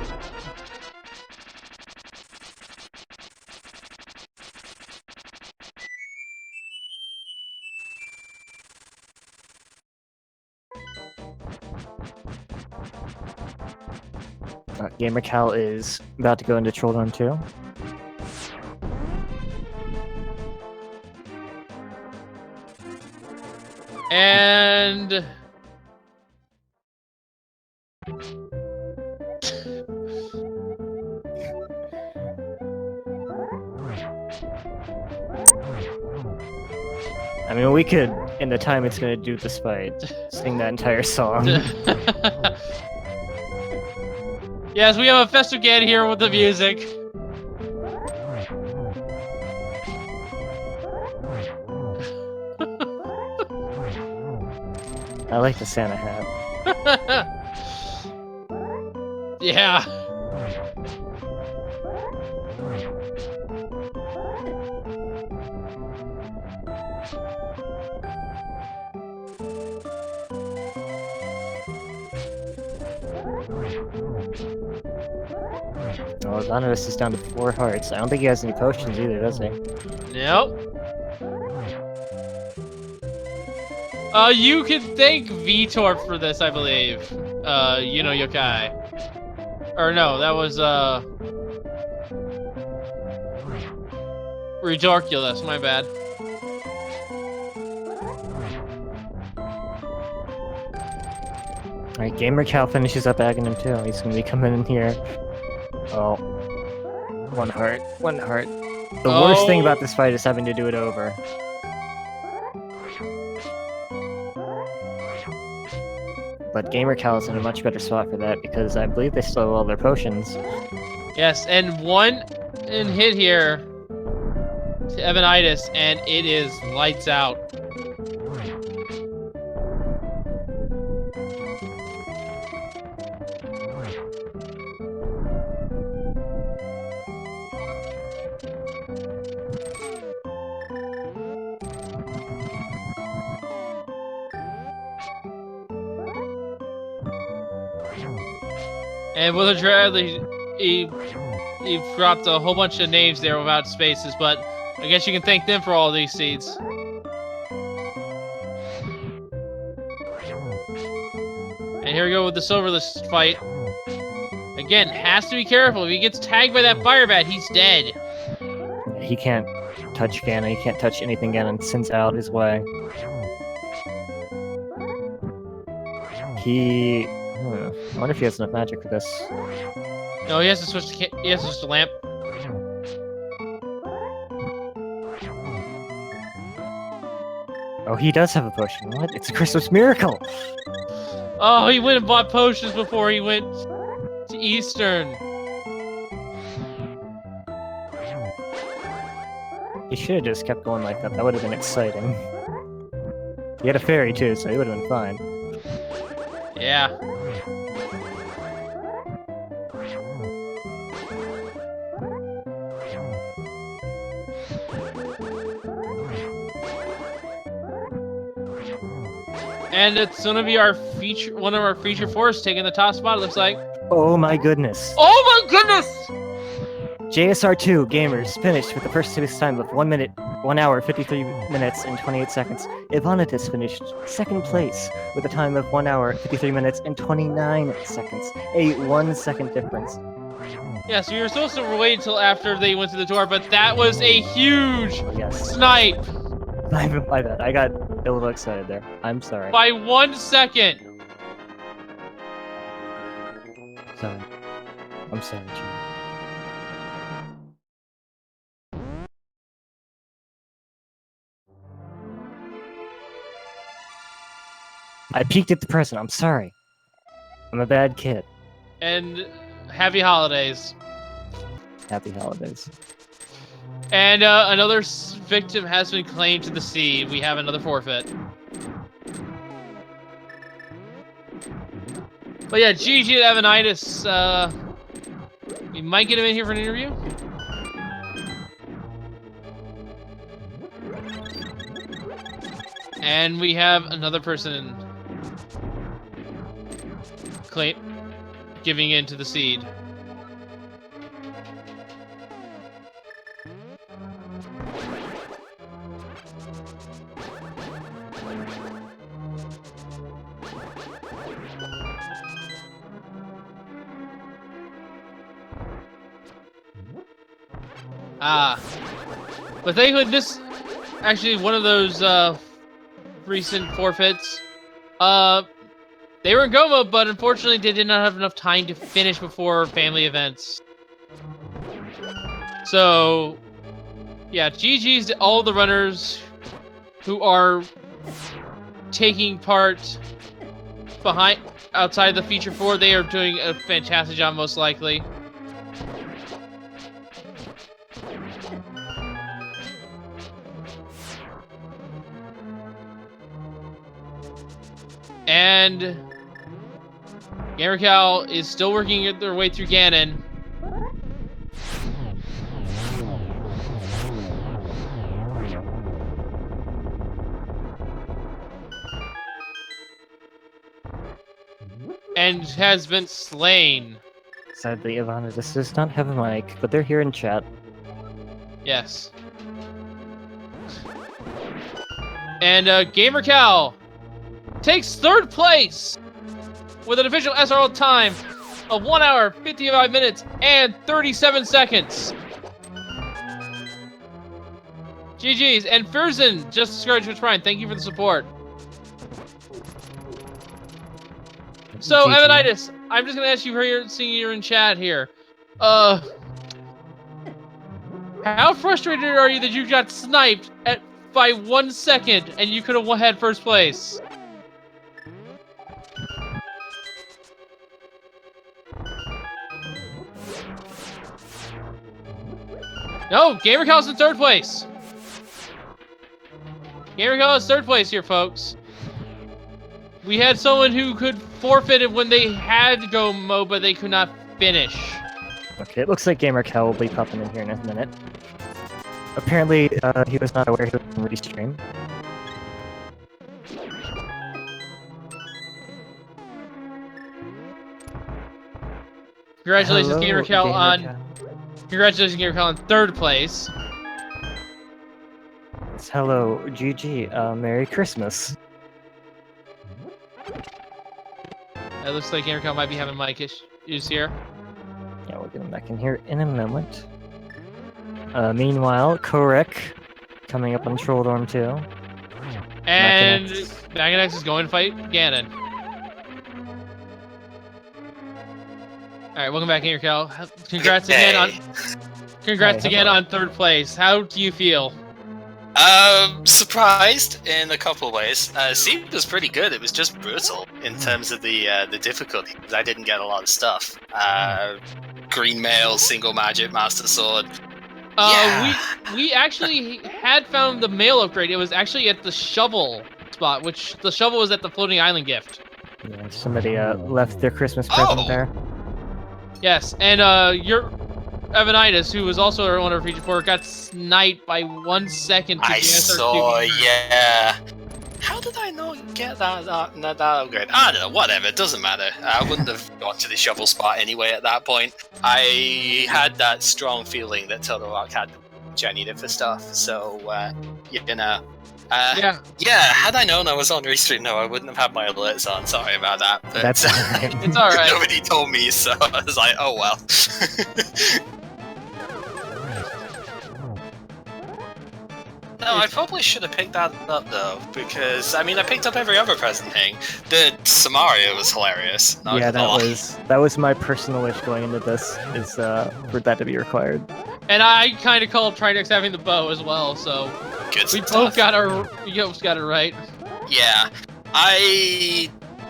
Gamercal is about to go into Trolldorn 2. And... I mean, we could in the time it's gonna do this fight. Sing that entire song. Yes, we have a Festive again here with the music. I like the Santa hat. Yeah. Oh, Evanidus is down to 4 hearts. I don't think he has any potions either, does he? Nope. You can thank Vitor for this, I believe. You know Yokai. Or no, that was, Redorculus, my bad. Alright, gamercal finishes up Agahnim too. He's gonna be coming in here. Oh. 1 heart. 1 heart. The worst thing about this fight is having to do it over. But gamercal is in a much better spot for that because I believe they still have all their potions. Yes, and 1 hit here to Evanidus, and it is lights out. And with a drag, he dropped a whole bunch of names there without spaces, but I guess you can thank them for all these seeds. And here we go with the Silverless fight. Again, has to be careful. If he gets tagged by that fire bat, he's dead. He can't touch Ganon. He can't touch anything Ganon sends out his way. I wonder if he has enough magic for this. No, he has to switch to lamp. Oh, he does have a potion. What? It's a Christmas miracle! Oh, he went and bought potions before he went to Eastern. He should have just kept going like that. That would have been exciting. He had a fairy too, so he would have been fine. Yeah. And it's gonna be one of our feature forests taking the top spot, it looks like. Oh my goodness. Oh my goodness! JSR2 gamers finished with the first space time of 1 minute, 1 hour, 53 minutes, and 28 seconds. Evanidus finished second place with a time of 1 hour, 53 minutes, and 29 seconds. A 1 second difference. Yeah, so we were supposed to wait until after they went to the door, but that was a huge snipe! My bad. I got a little excited there. I'm sorry. By 1 second! Sorry. I'm sorry, Jim. I peeked at the present. I'm sorry. I'm a bad kid. And happy holidays. Happy holidays. And another victim has been claimed to the sea. We have another forfeit. But yeah, GG to Evanidus. We might get him in here for an interview. And we have another person giving in to the seed. But thankfully this actually one of those recent forfeits. They were in Goma, but unfortunately they did not have enough time to finish before family events. So yeah, GG's to all the runners who are taking part outside the feature 4. They are doing a fantastic job, most likely. And gamercal is still working their way through Ganon. And has been slain. Sadly, Evanidus does not have a mic, but they're here in chat. Yes. And gamercal takes 3rd place with an official SRL time of 1 hour, 55 minutes, and 37 seconds. GG's. And Furzin, just discouraged with Prime, thank you for the support. So, GG. Evanidus, I'm just going to ask you, seeing you're in chat here. How frustrated are you that you got sniped by 1 second and you could have had 1st place? No, gamercal's in 3rd place. Gamercal is 3rd place here, folks. We had someone who could forfeit it when they had go mode, but they could not finish. Okay, it looks like gamercal will be popping in here in a minute. Apparently, he was not aware he was in restream. Congratulations, Hello, gamercal on... Congratulations, gamercal on 3rd place. It's hello, GG. Merry Christmas. It looks like gamercal might be having mic issues here. Yeah, we'll get him back in here in a moment. Meanwhile, Kohrek coming up on Troll Dorm 2. And Makinx. Makinx is going to fight Ganon. Alright, welcome back, gamercal. Congrats again on... Congrats again on 3rd place. How do you feel? Surprised in a couple of ways. Seed was pretty good. It was just brutal in terms of the difficulty, because I didn't get a lot of stuff. Green mail, single magic, master sword. We actually had found the mail upgrade. It was actually at the shovel spot, which the shovel was at the floating island gift. Yeah, somebody left their Christmas present there. Yes, and your Evanidus, who was also our owner of Feature 4, got sniped by 1 second. I saw, yeah. How did I not get that upgrade? I don't know, whatever, it doesn't matter. I wouldn't have got to the shovel spot anyway at that point. I had that strong feeling that Total Rock had which I needed for stuff, so, you know. Yeah, had I known I was on Restream, no, I wouldn't have had my alerts on, sorry about that. But That's alright. It's alright. Nobody told me, so I was like, oh well. No, I probably should have picked that up though, because I mean I picked up every other present thing. The Samaria was hilarious. Yeah, that was my personal wish going into this, is for that to be required. And I kind of called Trinexx having the bow as well, so good we stuff. both got it right. Yeah,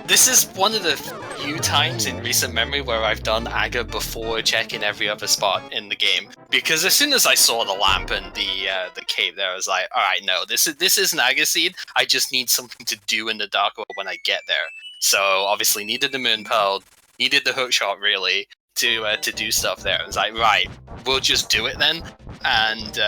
this is one of the few times in recent memory where I've done Aga before checking every other spot in the game. Because as soon as I saw the lamp and the cave there, I was like, alright, no, this isn't Aga Seed. I just need something to do in the dark world when I get there. So obviously needed the Moon Pearl, needed the hookshot really to do stuff there. I was like, right, we'll just do it then. And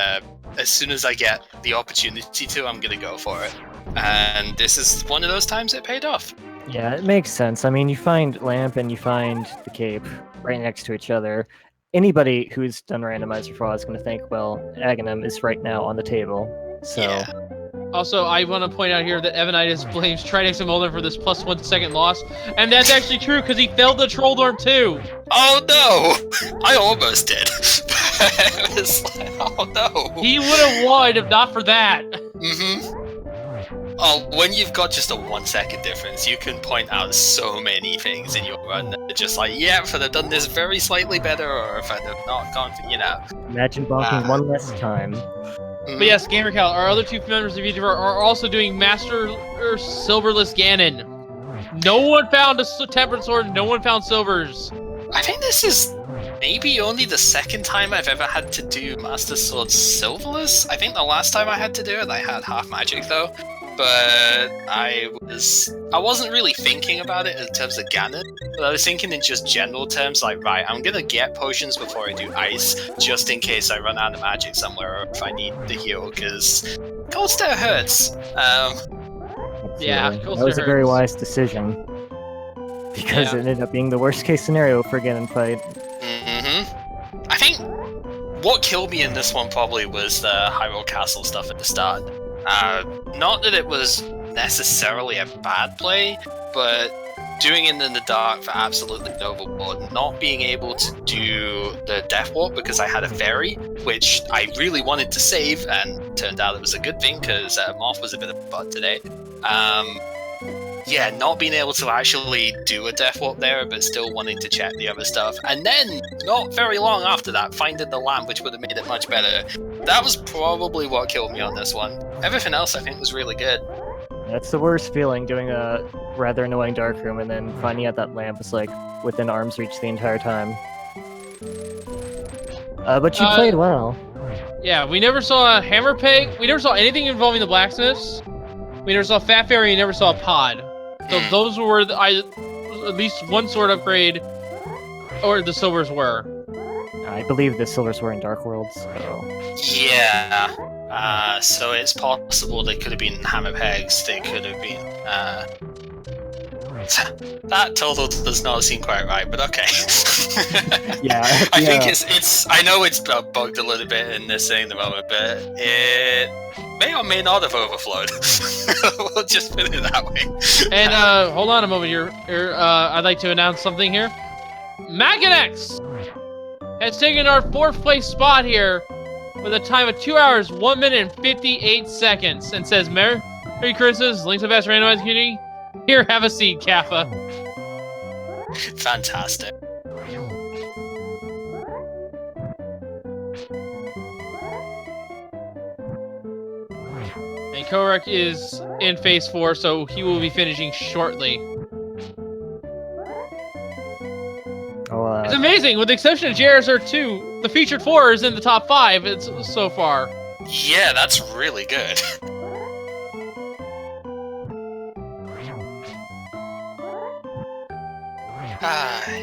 as soon as I get the opportunity to, I'm gonna go for it. And this is one of those times it paid off. Yeah, it makes sense. I mean, you find Lamp and you find the Cape right next to each other. Anybody who's done Randomizer for a while is going to think, well, Agahnim is right now on the table. So. Yeah. Also, I want to point out here that Evanidus blames Trinexx and Mulder for this plus 1 second loss, and that's actually true because he failed the Troll Dorm too. Oh no! I almost did. It was like, oh no! He would have won if not for that. Mm-hmm. Oh, when you've got just a 1 second difference, you can point out so many things in your run that are just like, yeah, if I'd have done this very slightly better, or if I'd have not gone, you know. Imagine bonking one less time. But yes, gamercal, our other two members of Feature 4 are also doing Master Silverless Ganon. No one found a tempered sword. No one found silvers. I think this is maybe only the second time I've ever had to do Master Sword Silverless. I think the last time I had to do it, I had half magic though. But I wasn't really thinking about it in terms of Ganon, but I was thinking in just general terms, like, right, I'm gonna get potions before I do ice, just in case I run out of magic somewhere, or if I need the heal, because Cold Stare hurts. Yeah, that was a very wise decision, because it ended up being the worst case scenario for Ganon fight. I think what killed me in this one probably was the Hyrule Castle stuff at the start. Not that it was necessarily a bad play, but doing it in the dark for absolutely no reward, not being able to do the Death Warp because I had a fairy, which I really wanted to save, and turned out it was a good thing because Moth was a bit of a bud today. Yeah, not being able to actually do a Death Warp there, but still wanting to check the other stuff. And then, not very long after that, finding the lamp, which would have made it much better. That was probably what killed me on this one. Everything else, I think, was really good. That's the worst feeling, doing a rather annoying dark room and then finding out that lamp was, like, within arm's reach the entire time. But you played well. Yeah, we never saw a hammer peg. We never saw anything involving the blacksmiths. We never saw Fat Fairy, and never saw a pod. So those were at least one sword upgrade, or the silvers were. I believe the silvers were in Dark Worlds. So. Yeah. So it's possible they could have been hammer pegs. They could have been. That total does not seem quite right, but okay. Yeah. I think it's. I know it's bugged a little bit in this thing at the moment, but it may or may not have overflowed. We'll just put it that way. And hold on a moment here. I'd like to announce something here. Makinx has taken our 4th place spot here with a time of 2 hours, 1 minute, and 58 seconds, and says, Merry Christmas, links to best randomized community. Here, have a seat, Kappa. Fantastic. And Kohrek is in phase 4, so he will be finishing shortly. It's amazing, with the exception of JRSR 2, the featured 4 is in the top 5 so far. Yeah, that's really good.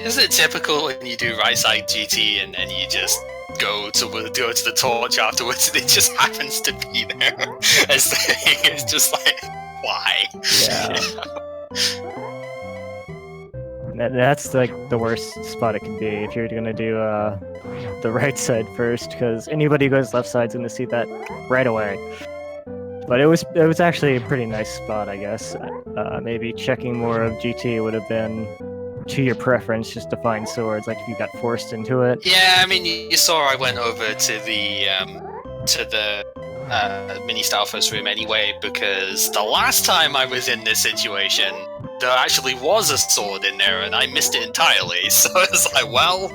Isn't it typical when you do right side GT and then you just go to the torch afterwards and it just happens to be there? It's just like, why? Yeah. That's like the worst spot it can be if you're gonna do the right side first, because anybody who goes left side's gonna see that right away. But it was actually a pretty nice spot, I guess. Maybe checking more of GT would have been to your preference, just to find swords, like if you got forced into it. Yeah, I mean, you saw I went over to the mini Stalfos room anyway, because the last time I was in this situation, there actually was a sword in there, and I missed it entirely. So I was like, well,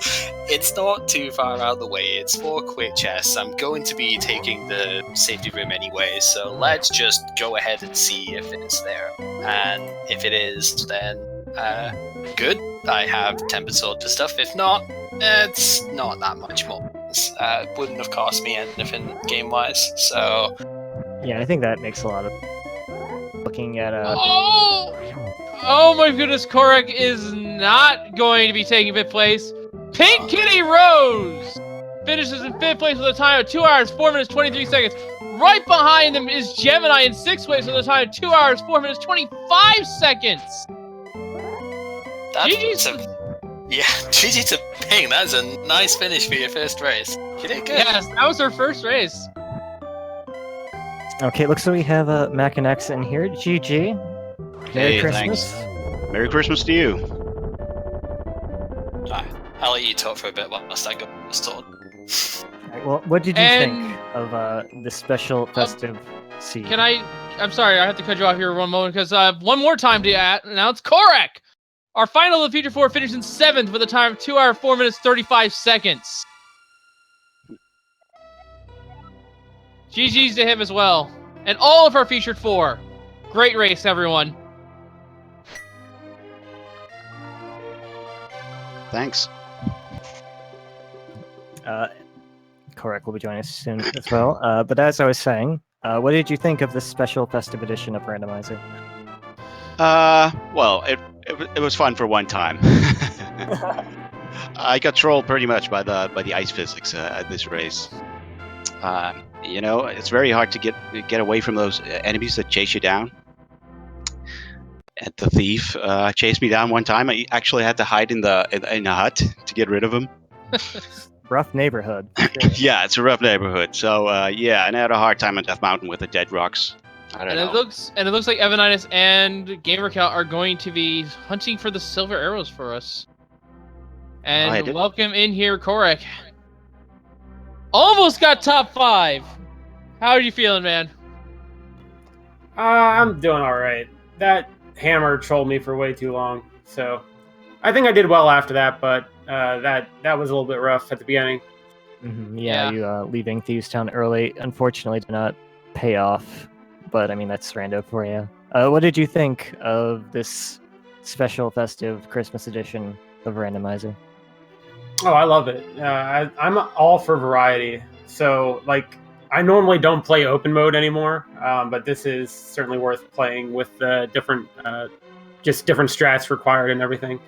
it's not too far out of the way. It's 4 quick chests. I'm going to be taking the safety room anyway, so let's just go ahead and see if it's there. And if it is, then good. I have tempered sword to stuff. If not, it's not that much more. Wouldn't have cost me anything game-wise, so... Yeah, I think that makes a lot of... Looking at Oh my goodness, Kohrek is not going to be taking 5th place. Pink Kitty Rose finishes in 5th place with a time of 2 hours, 4 minutes, 23 seconds. Right behind them is Gemini in 6th place with a time of 2 hours, 4 minutes, 25 seconds. GG to Ping. That's a nice finish for your first race. You did good. Yes, that was her first race. Okay, looks like we have Makinx in here. GG. Merry Christmas. Thanks. Merry Christmas to you. I'll let you talk for a bit whilst I go installed. Right, well, what did you think of this special festive seed? I'm sorry, I have to cut you off here one moment, because one more time to announce Kohrek! Our final of the Feature 4 finished in 7th with a time of 2 hours, 4 minutes, 35 seconds. GG's to him as well. And all of our featured 4. Great race, everyone. Thanks. Kohrek will be joining us soon as well. But as I was saying, what did you think of this special festive edition of Randomizer? Well, it was fun for one time. I got trolled pretty much by the ice physics at this race. It's very hard to get away from those enemies that chase you down. And the thief chased me down one time. I actually had to hide in a hut to get rid of him. Rough neighborhood. Yeah, it's a rough neighborhood. So and I had a hard time on Death Mountain with the dead rocks. I don't know. It looks like Evanidus and gamercal are going to be hunting for the silver arrows for us. And welcome in here, Kohrek. Almost got top 5. How are you feeling, man? I'm doing all right. That hammer trolled me for way too long, so I think I did well after that. But that was a little bit rough at the beginning. Mm-hmm. Yeah, you leaving Thieves Town early unfortunately did not pay off. But I mean, that's rando for you. What did you think of this special festive Christmas edition of Randomizer? Oh, I love it. I'm all for variety. So, like, I normally don't play open mode anymore, but this is certainly worth playing with the different strats required and everything.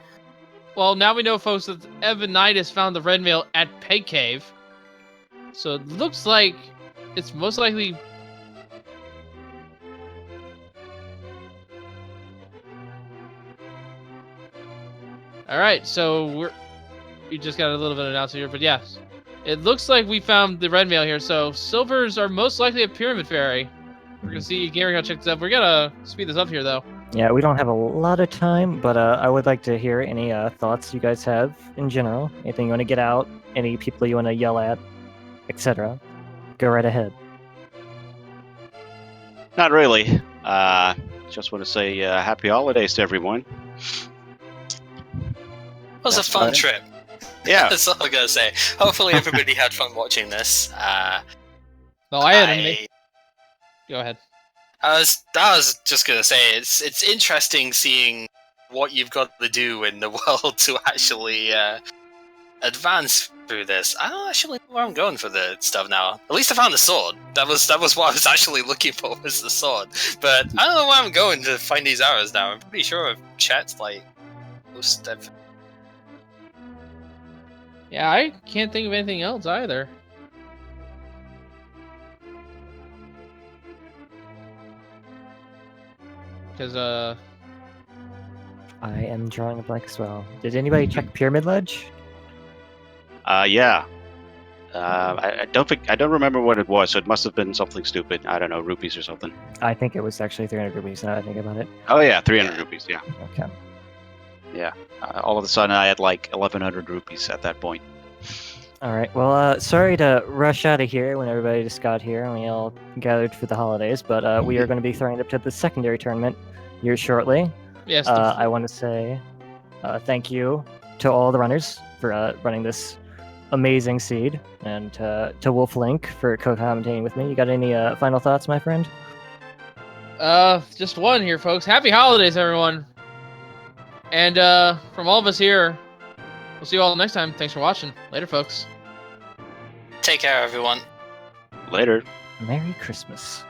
Well, now we know, folks, that Evanidus found the red mail at Peg Cave. So it looks like it's most likely... Alright, so we just got a little bit of announcement here, but yes. It looks like we found the red mail here, so silvers are most likely a pyramid fairy. We're gonna see gamercal check this up. We're gonna speed this up here, though. Yeah, we don't have a lot of time, but I would like to hear any thoughts you guys have in general. Anything you want to get out, any people you want to yell at, etc. Go right ahead. Not really. Just want to say happy holidays to everyone. It was a fun trip. Yeah. That's all I'm going to say. Hopefully everybody had fun watching this. Well, I had Go ahead. I was just going to say, it's interesting seeing what you've got to do in the world to actually advance through this. I don't actually know where I'm going for the stuff now. At least I found the sword. That was what I was actually looking for, was the sword. But I don't know where I'm going to find these arrows now. I'm pretty sure I've checked, like, most of... Yeah, I can't think of anything else either. Because, I am drawing a blank as well. Did anybody check Pyramid Ledge? Yeah. I don't remember what it was, so it must have been something stupid. I don't know, rupees or something. I think it was actually 300 rupees now that I think about it. Oh yeah, 300 rupees, yeah. Okay. Yeah. All of a sudden I had like 1,100 rupees at that point. Alright, well, sorry to rush out of here when everybody just got here and we all gathered for the holidays, but we are going to be throwing it up to the secondary tournament here shortly. yes. I want to say thank you to all the runners for running this amazing seed, and to Wolf for co-commentating with me. You got any final thoughts, my friend? Just one here, folks. Happy holidays, everyone. And from all of us here, we'll see you all next time. Thanks for watching. Later, folks. Take care, everyone. Later. Merry Christmas.